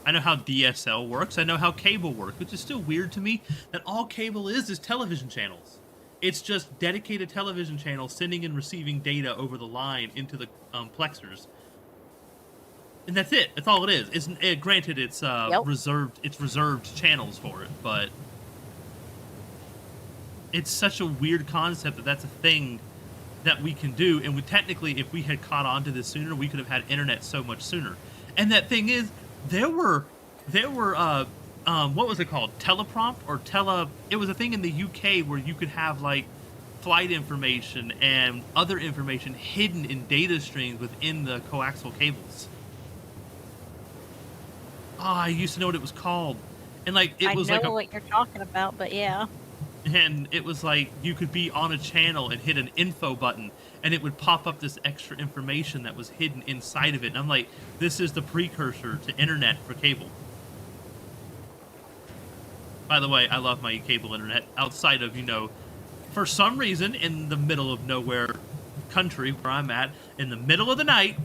Speaker 1: I know how DSL works. I know how cable works, which is still weird to me that all cable is television channels. It's just dedicated television channels sending and receiving data over the line into the plexers. And that's it. That's all it is. Granted, it's
Speaker 2: Yep.
Speaker 1: reserved channels for it, but it's such a weird concept that that's a thing that we can do. And technically, if we had caught on to this sooner, we could have had internet so much sooner. And that thing is, there were what was it called? Teleprompt or it was a thing in the UK where you could have like flight information and other information hidden in data streams within the coaxial cables. Oh, I used to know what it was called. And like it was like
Speaker 2: I know what you're talking about, but yeah.
Speaker 1: And it was like you could be on a channel and hit an info button and it would pop up this extra information that was hidden inside of it. And I'm like, this is the precursor to internet for cable. By the way, I love my cable internet outside of, for some reason in the middle of nowhere country where I'm at, in the middle of the night,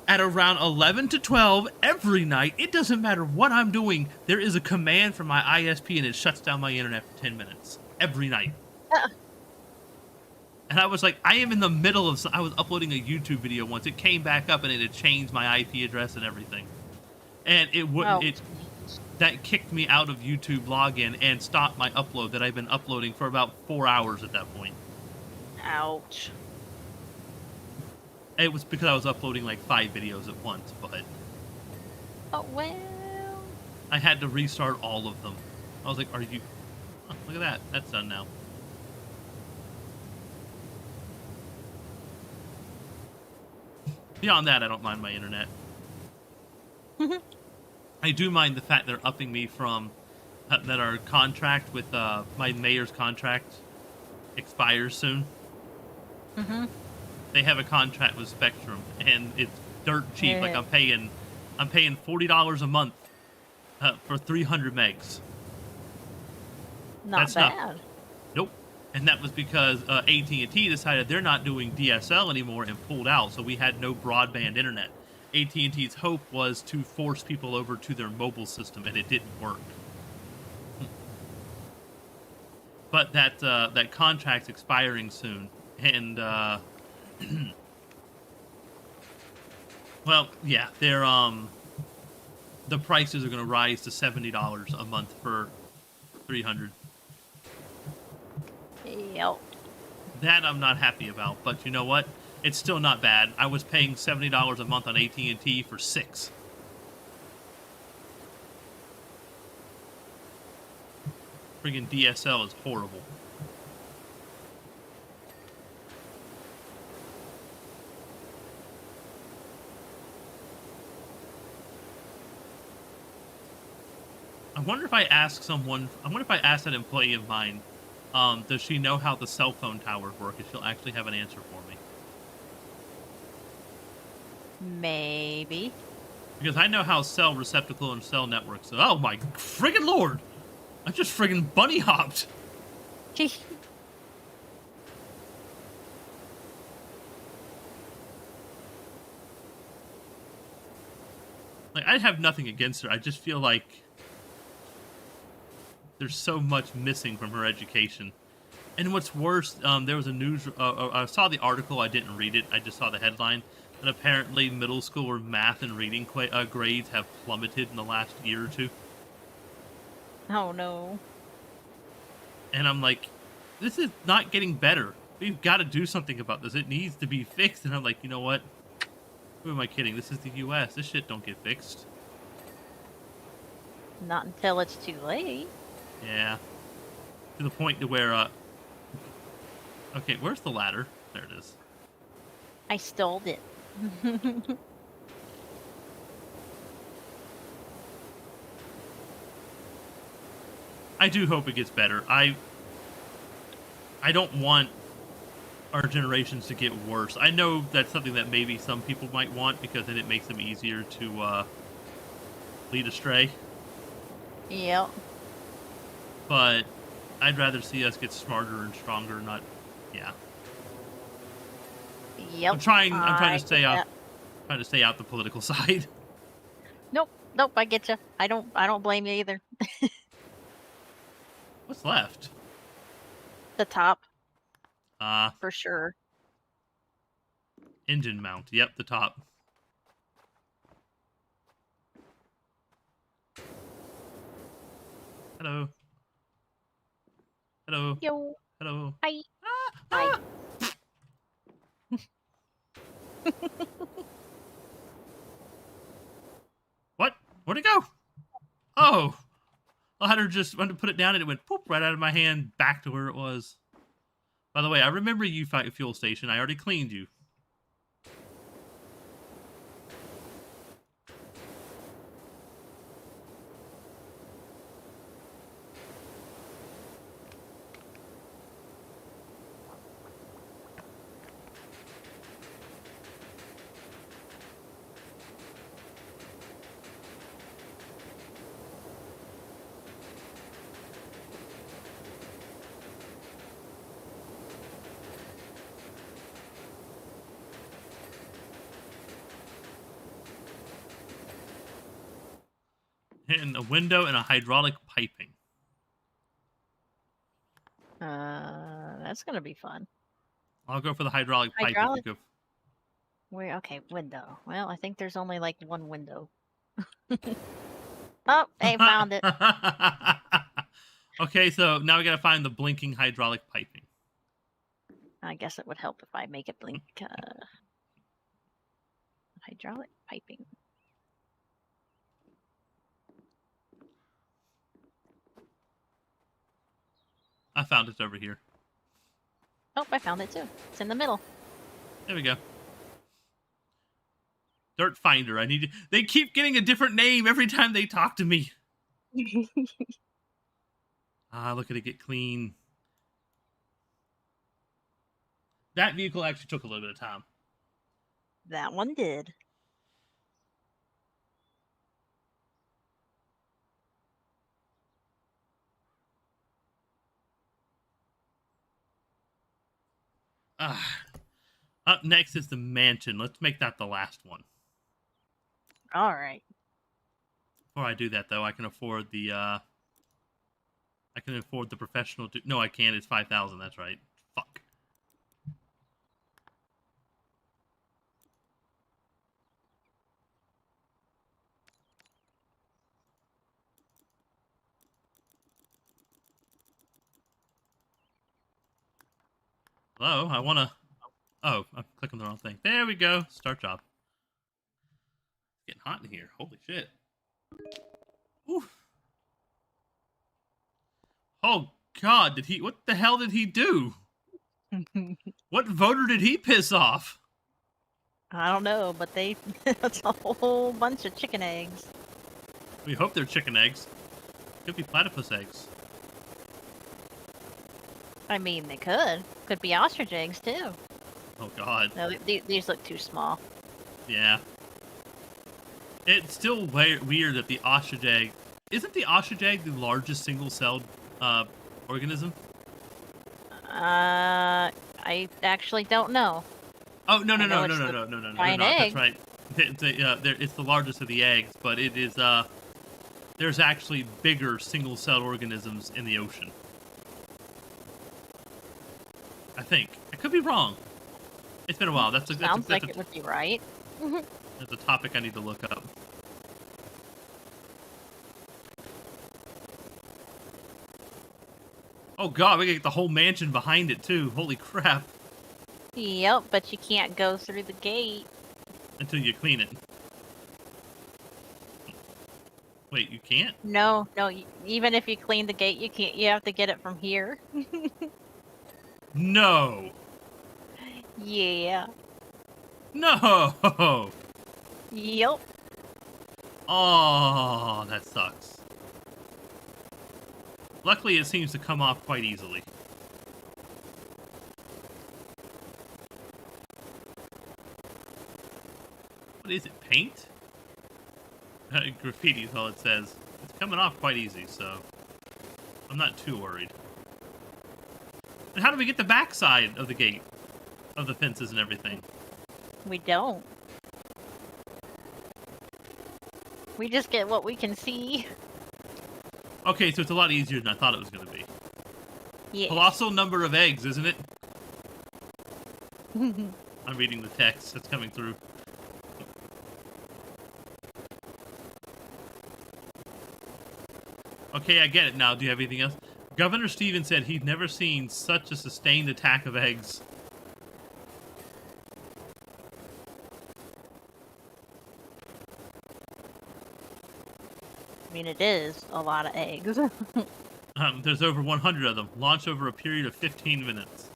Speaker 1: at around 11 to 12 every night, it doesn't matter what I'm doing, there is a command from my ISP and it shuts down my internet for 10 minutes. Every night. And I was like, I am in the middle of... I was uploading a YouTube video once. It came back up and it had changed my IP address and everything. And it wouldn't...
Speaker 2: Oh.
Speaker 1: That kicked me out of YouTube login and stopped my upload that I've been uploading for about 4 hours at that point.
Speaker 2: Ouch.
Speaker 1: It was because I was uploading like 5 videos at once, but
Speaker 2: Oh, well.
Speaker 1: I had to restart all of them. I was like, are you... Oh, look at that. That's done now. Beyond that, I don't mind my internet. I do mind the fact they're upping me from... that our contract with... my mayor's contract expires soon.
Speaker 2: Mm-hmm.
Speaker 1: They have a contract with Spectrum, and it's dirt cheap. Like, I'm paying $40 a month for 300 megs.
Speaker 2: Not bad.
Speaker 1: Nope. And that was because AT&T decided they're not doing DSL anymore and pulled out, so we had no broadband internet. AT&T's hope was to force people over to their mobile system, and it didn't work. But that contract's expiring soon, and well, yeah, they're the prices are going to rise to $70 a month for 300.
Speaker 2: Yep.
Speaker 1: That I'm not happy about, but you know what? It's still not bad. I was paying $70 a month on AT&T for 6. Friggin' DSL is horrible. I wonder if I ask that employee of mine, does she know how the cell phone towers work, if she'll actually have an answer for me.
Speaker 2: Maybe.
Speaker 1: Because I know how cell receptacle and cell networks. Oh my friggin' lord! I just friggin' bunny hopped! Like, I have nothing against her. I just feel like there's so much missing from her education. And what's worse, there was a news... I saw the article, I didn't read it, I just saw the headline. And apparently middle schooler math and reading grades have plummeted in the last year or two.
Speaker 2: Oh, no.
Speaker 1: And I'm like, this is not getting better. We've got to do something about this. It needs to be fixed. And I'm like, you know what? Who am I kidding? This is the US. This shit don't get fixed.
Speaker 2: Not until it's too late.
Speaker 1: Yeah. To the point to where, okay, where's the ladder? There it is.
Speaker 2: I stole it.
Speaker 1: I do hope it gets better. I don't want our generations to get worse. I know that's something that maybe some people might want, because then it makes them easier to lead astray.
Speaker 2: Yep.
Speaker 1: But I'd rather see us get smarter and stronger, not... Yeah.
Speaker 2: Yep.
Speaker 1: I'm trying to stay out the political side.
Speaker 2: Nope, I get you. I don't blame you either.
Speaker 1: What's left?
Speaker 2: The top.
Speaker 1: For
Speaker 2: For sure.
Speaker 1: Engine mount. Yep, the top. Hello. Hello.
Speaker 2: Yo.
Speaker 1: Hello.
Speaker 2: Hi.
Speaker 1: Ah,
Speaker 2: Hi.
Speaker 1: What? Where'd it go? Oh. I had her just went to put it down and it went poop right out of my hand back to where it was. By the way, I remember you, fuel station. I already cleaned you. And a window and a hydraulic piping.
Speaker 2: That's gonna be fun.
Speaker 1: I'll go for the hydraulic pipe.
Speaker 2: Hydraulic?
Speaker 1: If you go...
Speaker 2: Okay, window. Well, I think there's only like one window. Oh, they found it.
Speaker 1: Okay, so now we gotta find the blinking hydraulic piping.
Speaker 2: I guess it would help if I make it blink. hydraulic piping.
Speaker 1: I found it over here.
Speaker 2: Oh, I found it too. It's in the middle.
Speaker 1: There we go. Dirt Finder. I need to... They keep getting a different name every time they talk to me. Look at it get clean. That vehicle actually took a little bit of time.
Speaker 2: That one did.
Speaker 1: Up next is the mansion. Let's make that the last one.
Speaker 2: All right.
Speaker 1: Before I do that, though, I can afford the professional. No, I can't. It's 5,000. That's right. Fuck. Hello, I wanna. Oh, I'm clicking the wrong thing. There we go. Start job. It's getting hot in here. Holy shit. Ooh. Oh God! Did he? What the hell did he do? What voter did he piss off?
Speaker 2: I don't know, but that's a whole bunch of chicken eggs.
Speaker 1: We hope they're chicken eggs. Could be platypus eggs.
Speaker 2: I mean, they could. Could be ostrich eggs too.
Speaker 1: Oh God.
Speaker 2: No, these look too small.
Speaker 1: Yeah. It's still weird that the ostrich egg... Isn't the ostrich egg the largest single-celled organism?
Speaker 2: I actually don't know.
Speaker 1: Oh, no,
Speaker 2: I know
Speaker 1: no,
Speaker 2: it's
Speaker 1: no,
Speaker 2: the
Speaker 1: no, no, no, no,
Speaker 2: giant
Speaker 1: no,
Speaker 2: egg.
Speaker 1: that's right. It's the largest of the eggs, but it is, there's actually bigger single-celled organisms in the ocean. I think. I could be wrong. It's been a while.
Speaker 2: Sounds like it would be right.
Speaker 1: That's a topic I need to look up. Oh God, we gotta get the whole mansion behind it too. Holy crap.
Speaker 2: Yep, but you can't go through the gate.
Speaker 1: Until you clean it. Wait, you can't?
Speaker 2: No, even if you clean the gate, you can't. You have to get it from here.
Speaker 1: No.
Speaker 2: Yeah.
Speaker 1: No.
Speaker 2: Yep.
Speaker 1: Oh, that sucks. Luckily, it seems to come off quite easily. What is it, paint? Graffiti is all it says. It's coming off quite easy, so I'm not too worried. And how do we get the backside of the gate? Of the fences and everything?
Speaker 2: We don't. We just get what we can see.
Speaker 1: Okay, so it's a lot easier than I thought it was going to be.
Speaker 2: Yeah.
Speaker 1: Colossal number of eggs, isn't it? I'm reading the text that's coming through. Okay, I get it now. Do you have anything else? Governor Stevens said he'd never seen such a sustained attack of eggs.
Speaker 2: I mean, it is a lot of eggs.
Speaker 1: There's over 100 of them. Launch over a period of 15 minutes.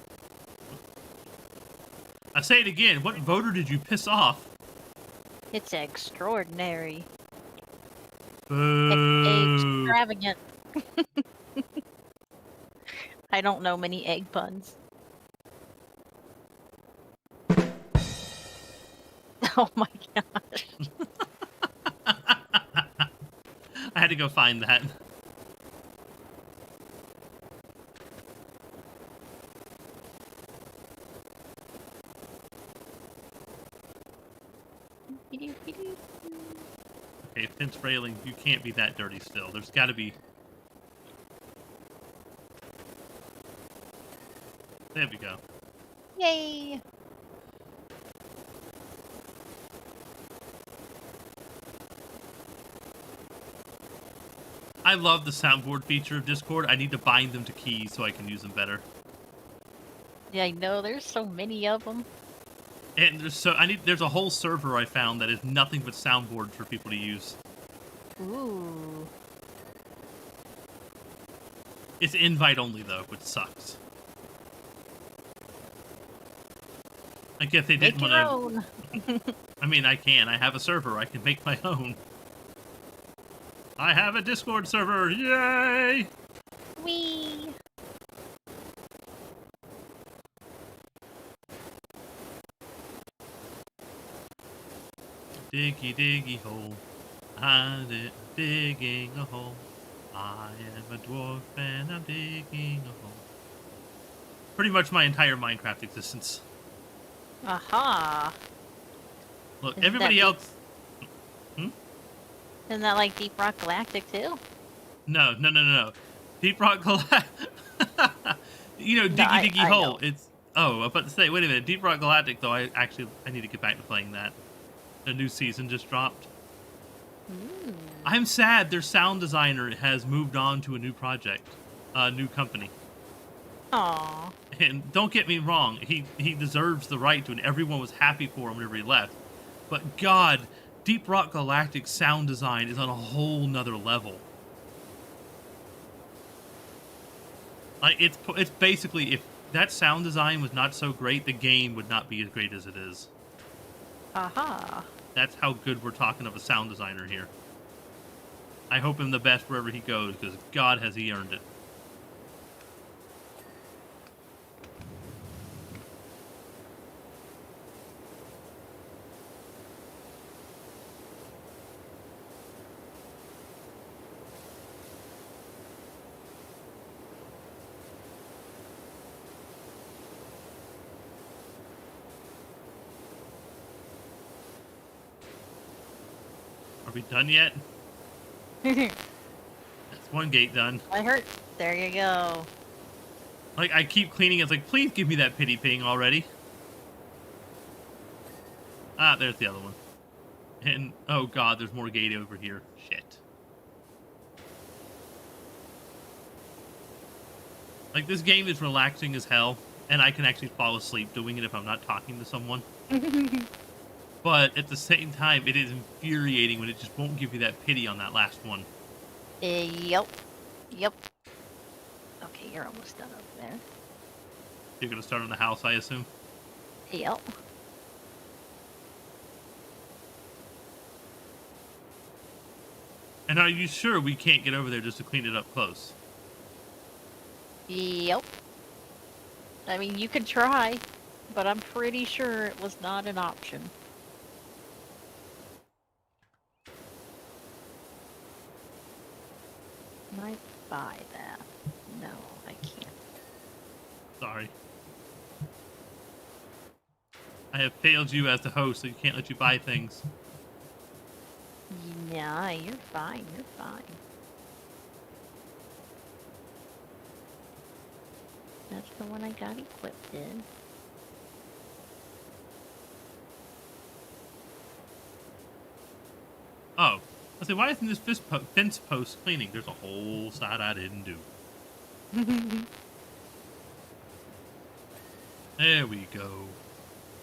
Speaker 1: I say it again. What voter did you piss off?
Speaker 2: It's extraordinary.
Speaker 1: Boo.
Speaker 2: It's extravagant. I don't know many egg puns. Oh my gosh.
Speaker 1: I had to go find that. Okay, fence railing, you can't be that dirty still. There's gotta be... There we go.
Speaker 2: Yay!
Speaker 1: I love the soundboard feature of Discord. I need to bind them to keys so I can use them better.
Speaker 2: Yeah, I know. There's so many of them.
Speaker 1: And there's a whole server I found that is nothing but soundboards for people to use.
Speaker 2: Ooh.
Speaker 1: It's invite only though, which sucks. I guess they didn't
Speaker 2: Make
Speaker 1: want
Speaker 2: your
Speaker 1: to.
Speaker 2: own.
Speaker 1: I mean, I can. I have a server. I can make my own. I have a Discord server. Yay!
Speaker 2: Wee.
Speaker 1: Diggy diggy hole. I'm digging a hole. I am a dwarf and I'm digging a hole. Pretty much my entire Minecraft existence.
Speaker 2: Aha.
Speaker 1: Look,
Speaker 2: Isn't
Speaker 1: everybody
Speaker 2: that
Speaker 1: else.
Speaker 2: Isn't that like Deep Rock Galactic too?
Speaker 1: No. Deep Rock Galactic. You know,
Speaker 2: No,
Speaker 1: Diggy Diggy
Speaker 2: I
Speaker 1: Hole.
Speaker 2: know.
Speaker 1: It's. Oh, I was about to say, wait a minute. Deep Rock Galactic, though, I need to get back to playing that. The new season just dropped.
Speaker 2: Ooh.
Speaker 1: I'm sad their sound designer has moved on to a new project, a new company.
Speaker 2: Aw.
Speaker 1: And don't get me wrong, he deserves the right to, and everyone was happy for him whenever he left. But God, Deep Rock Galactic sound design is on a whole nother level. Like it's basically, if that sound design was not so great, the game would not be as great as it is.
Speaker 2: Aha.
Speaker 1: That's how good we're talking of a sound designer here. I hope him the best wherever he goes, because God has he earned it. Are we done yet? That's one gate done.
Speaker 2: I hurt. There you go.
Speaker 1: Like, I keep cleaning. It's like, please give me that pity ping already. Ah, there's the other one. And, oh God, there's more gate over here. Shit. Like, this game is relaxing as hell, and I can actually fall asleep doing it if I'm not talking to someone. But at the same time, it is infuriating when it just won't give you that pity on that last one.
Speaker 2: Yep. Yep. Okay, you're almost done up there.
Speaker 1: You're gonna start on the house, I assume?
Speaker 2: Yep.
Speaker 1: And are you sure we can't get over there just to clean it up close?
Speaker 2: Yep. I mean, you could try, but I'm pretty sure it was not an option. Can I buy that? No, I can't.
Speaker 1: Sorry. I have failed you as the host, so you can't let you buy things.
Speaker 2: Nah, you're fine. You're fine. That's the one I got equipped in.
Speaker 1: Oh. I say, why isn't this fence post cleaning? There's a whole side I didn't do. There we go.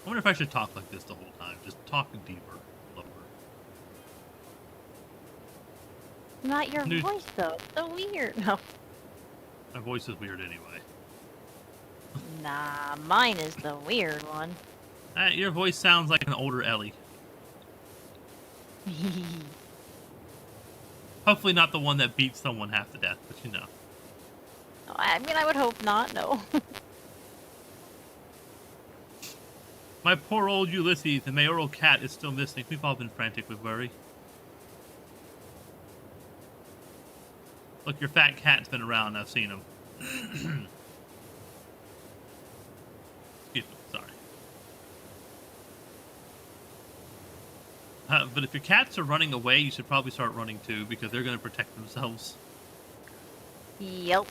Speaker 1: I wonder if I should talk like this the whole time. Just talk deeper, lower.
Speaker 2: Not your
Speaker 1: Dude.
Speaker 2: voice, though. It's so weird. No.
Speaker 1: My voice is weird anyway.
Speaker 2: Nah, mine is the weird one.
Speaker 1: Your voice sounds like an older Ellie. Hopefully not the one that beats someone half to death, but you know.
Speaker 2: I mean, I would hope not, no.
Speaker 1: My poor old Ulysses, the mayoral cat, is still missing. We've all been frantic with worry. Look, your fat cat's been around. I've seen him. Excuse me. Sorry. But if your cats are running away, you should probably start running too, because they're going to protect themselves.
Speaker 2: Yep.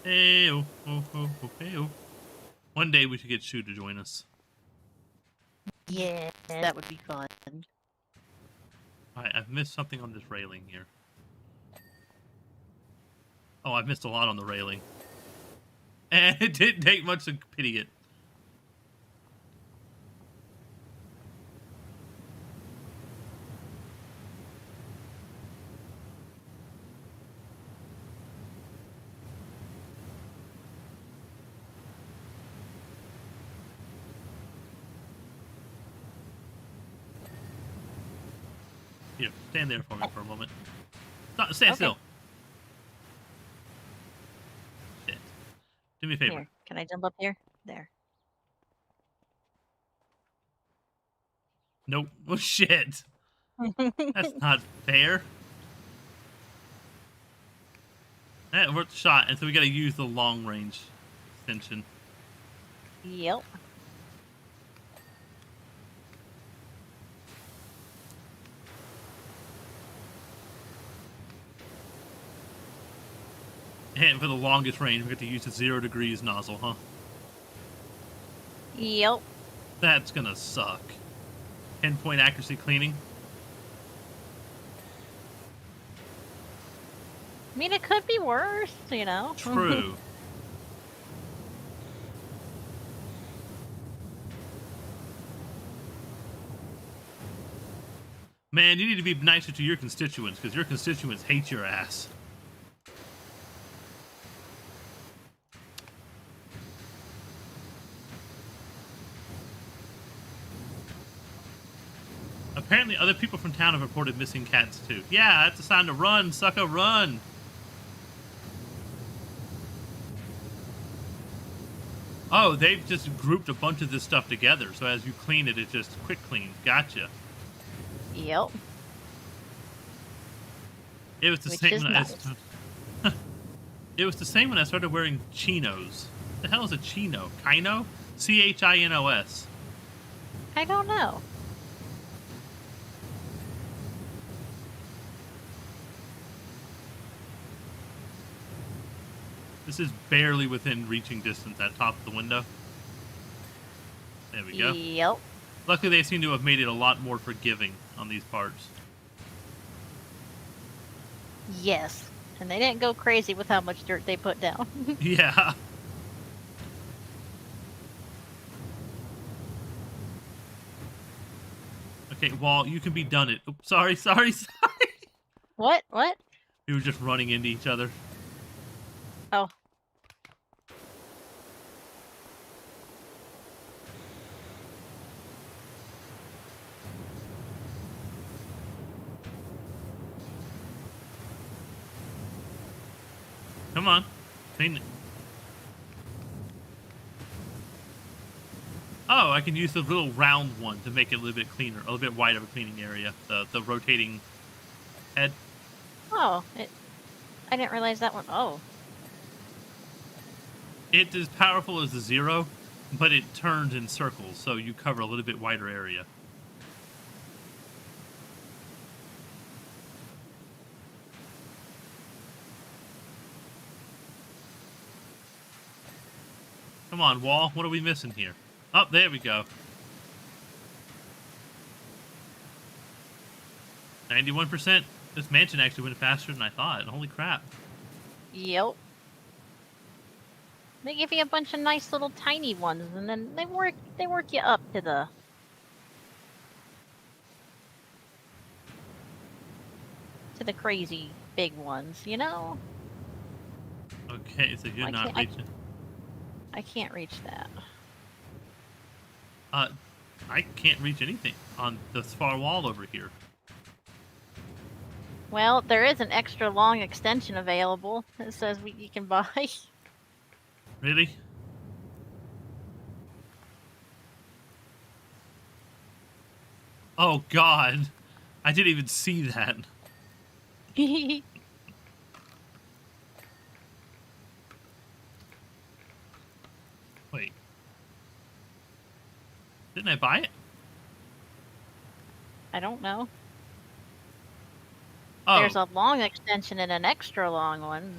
Speaker 1: Hey-oh, oh, oh, oh, hey-oh. One day we should get Shu to join us.
Speaker 2: Yeah, that would be fun.
Speaker 1: Alright, I've missed something on this railing here. Oh, I've missed a lot on the railing. And it didn't take much to pity it. Here, stand there for me for a moment. Stand still. Shit. Do me a favor.
Speaker 2: Here, can I jump up here? There.
Speaker 1: Nope. Oh, shit. That's not fair. Worth the shot, and so we gotta use the long range extension.
Speaker 2: Yep.
Speaker 1: And for the longest range, we have to use the 0 degrees nozzle, huh?
Speaker 2: Yep.
Speaker 1: That's gonna suck. 10-point accuracy cleaning.
Speaker 2: I mean, it could be worse, you know?
Speaker 1: True. Man, you need to be nicer to your constituents, because your constituents hate your ass. Apparently, other people from town have reported missing cats, too. Yeah, that's a sign to run, sucker, run! Oh, they've just grouped a bunch of this stuff together, so as you clean it, it just quick cleans. Gotcha.
Speaker 2: Yep.
Speaker 1: It was the
Speaker 2: Which
Speaker 1: same
Speaker 2: is
Speaker 1: when
Speaker 2: nice.
Speaker 1: It was the same when I started wearing chinos. The hell is a chino? Chino? Chinos.
Speaker 2: I don't know.
Speaker 1: This is barely within reaching distance at top of the window. There we go.
Speaker 2: Yep.
Speaker 1: Luckily, they seem to have made it a lot more forgiving on these parts.
Speaker 2: Yes. And they didn't go crazy with how much dirt they put down.
Speaker 1: Yeah. Okay, Wall, you can be done it. Oops, sorry.
Speaker 2: What? What?
Speaker 1: We were just running into each other.
Speaker 2: Oh.
Speaker 1: Come on. Clean it. Oh, I can use the little round one to make it a little bit cleaner, a little bit wider of a cleaning area. The rotating head.
Speaker 2: Oh. I didn't realize that one. Oh.
Speaker 1: It's as powerful as the 0, but it turns in circles, so you cover a little bit wider area. Come on, Wall. What are we missing here? Oh, there we go. 91%. This mansion actually went faster than I thought. Holy crap.
Speaker 2: Yep. They give you a bunch of nice little tiny ones, and then they work you up to the crazy big ones, you know?
Speaker 1: Okay, so you're not reaching.
Speaker 2: I can't reach that.
Speaker 1: I can't reach anything on this far wall over here.
Speaker 2: Well, there is an extra long extension available. It says you can buy.
Speaker 1: Really? Oh, God. I didn't even see that. Wait. Didn't I buy it?
Speaker 2: I don't know.
Speaker 1: Oh.
Speaker 2: There's a long extension and an extra long one.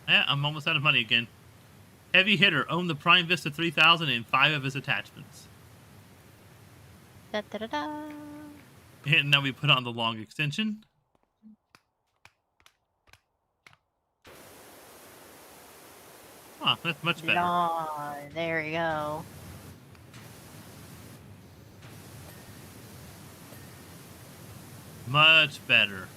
Speaker 1: Yeah, I'm almost out of money again. Heavy hitter. Own the Prime Vista 3000 and 5 of his attachments.
Speaker 2: Da, da, da, da.
Speaker 1: And now we put on the long extension. Oh, that's much better.
Speaker 2: There you go.
Speaker 1: Much better.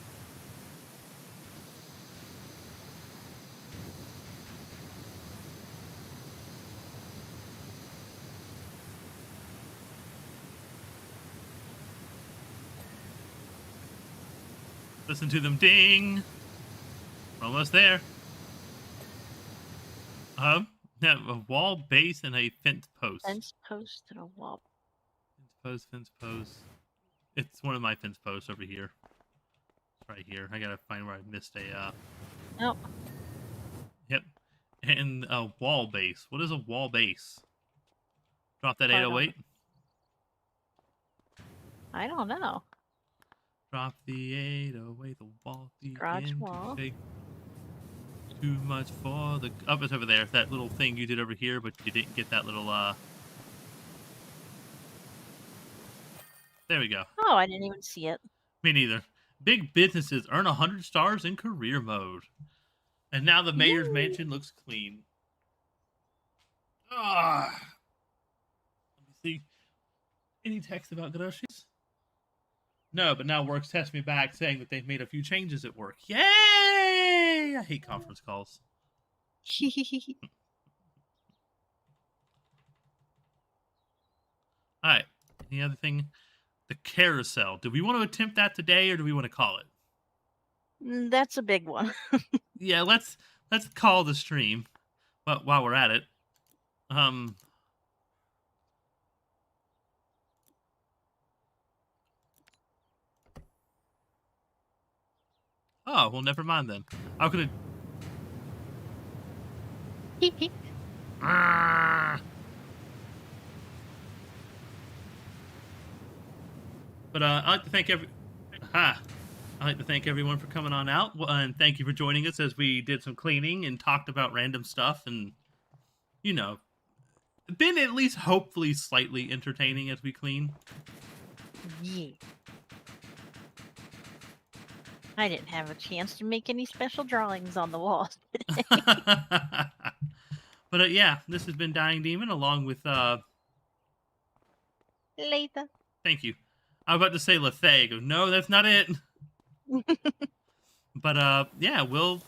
Speaker 1: Listen to them ding. We're almost there. A wall base and a fence post.
Speaker 2: Fence post and a wall.
Speaker 1: Fence post. It's one of my fence posts over here. It's right here. I gotta find where I missed a.
Speaker 2: Nope.
Speaker 1: Yep. And a wall base. What is a wall base? Drop that 808.
Speaker 2: I don't know.
Speaker 1: Drop the 808. The wall
Speaker 2: Garage
Speaker 1: begin
Speaker 2: wall.
Speaker 1: to shake. Too much for the. Oh, it's over there. That little thing you did over here, but you didn't get that little. There we go.
Speaker 2: Oh, I didn't even see it.
Speaker 1: Me neither. Big businesses earn 100 stars in career mode. And now the mayor's mansion looks clean. Ah. Let me see. Any text about groceries? No, but now work's text me back saying that they've made a few changes at work. Yay! I hate conference calls. All right. Any other thing? The carousel. Do we want to attempt that today, or do we want to call it?
Speaker 2: That's a big one.
Speaker 1: Yeah, let's call the stream. While we're at it. Oh, well, never mind then. I'm gonna. But I'd like to thank I'd like to thank everyone for coming on out, and thank you for joining us as we did some cleaning and talked about random stuff, and been at least hopefully slightly entertaining as we clean.
Speaker 2: Yeah. I didn't have a chance to make any special drawings on the walls today.
Speaker 1: But yeah, this has been Dying Demon along with
Speaker 2: Laetha.
Speaker 1: Thank you. I was about to say Laetha. I go, no, that's not it. But yeah, we'll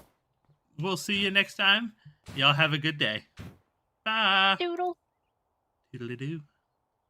Speaker 1: see you next time. Y'all have a good day. Bye.
Speaker 2: Doodle.
Speaker 1: Doodle-doo.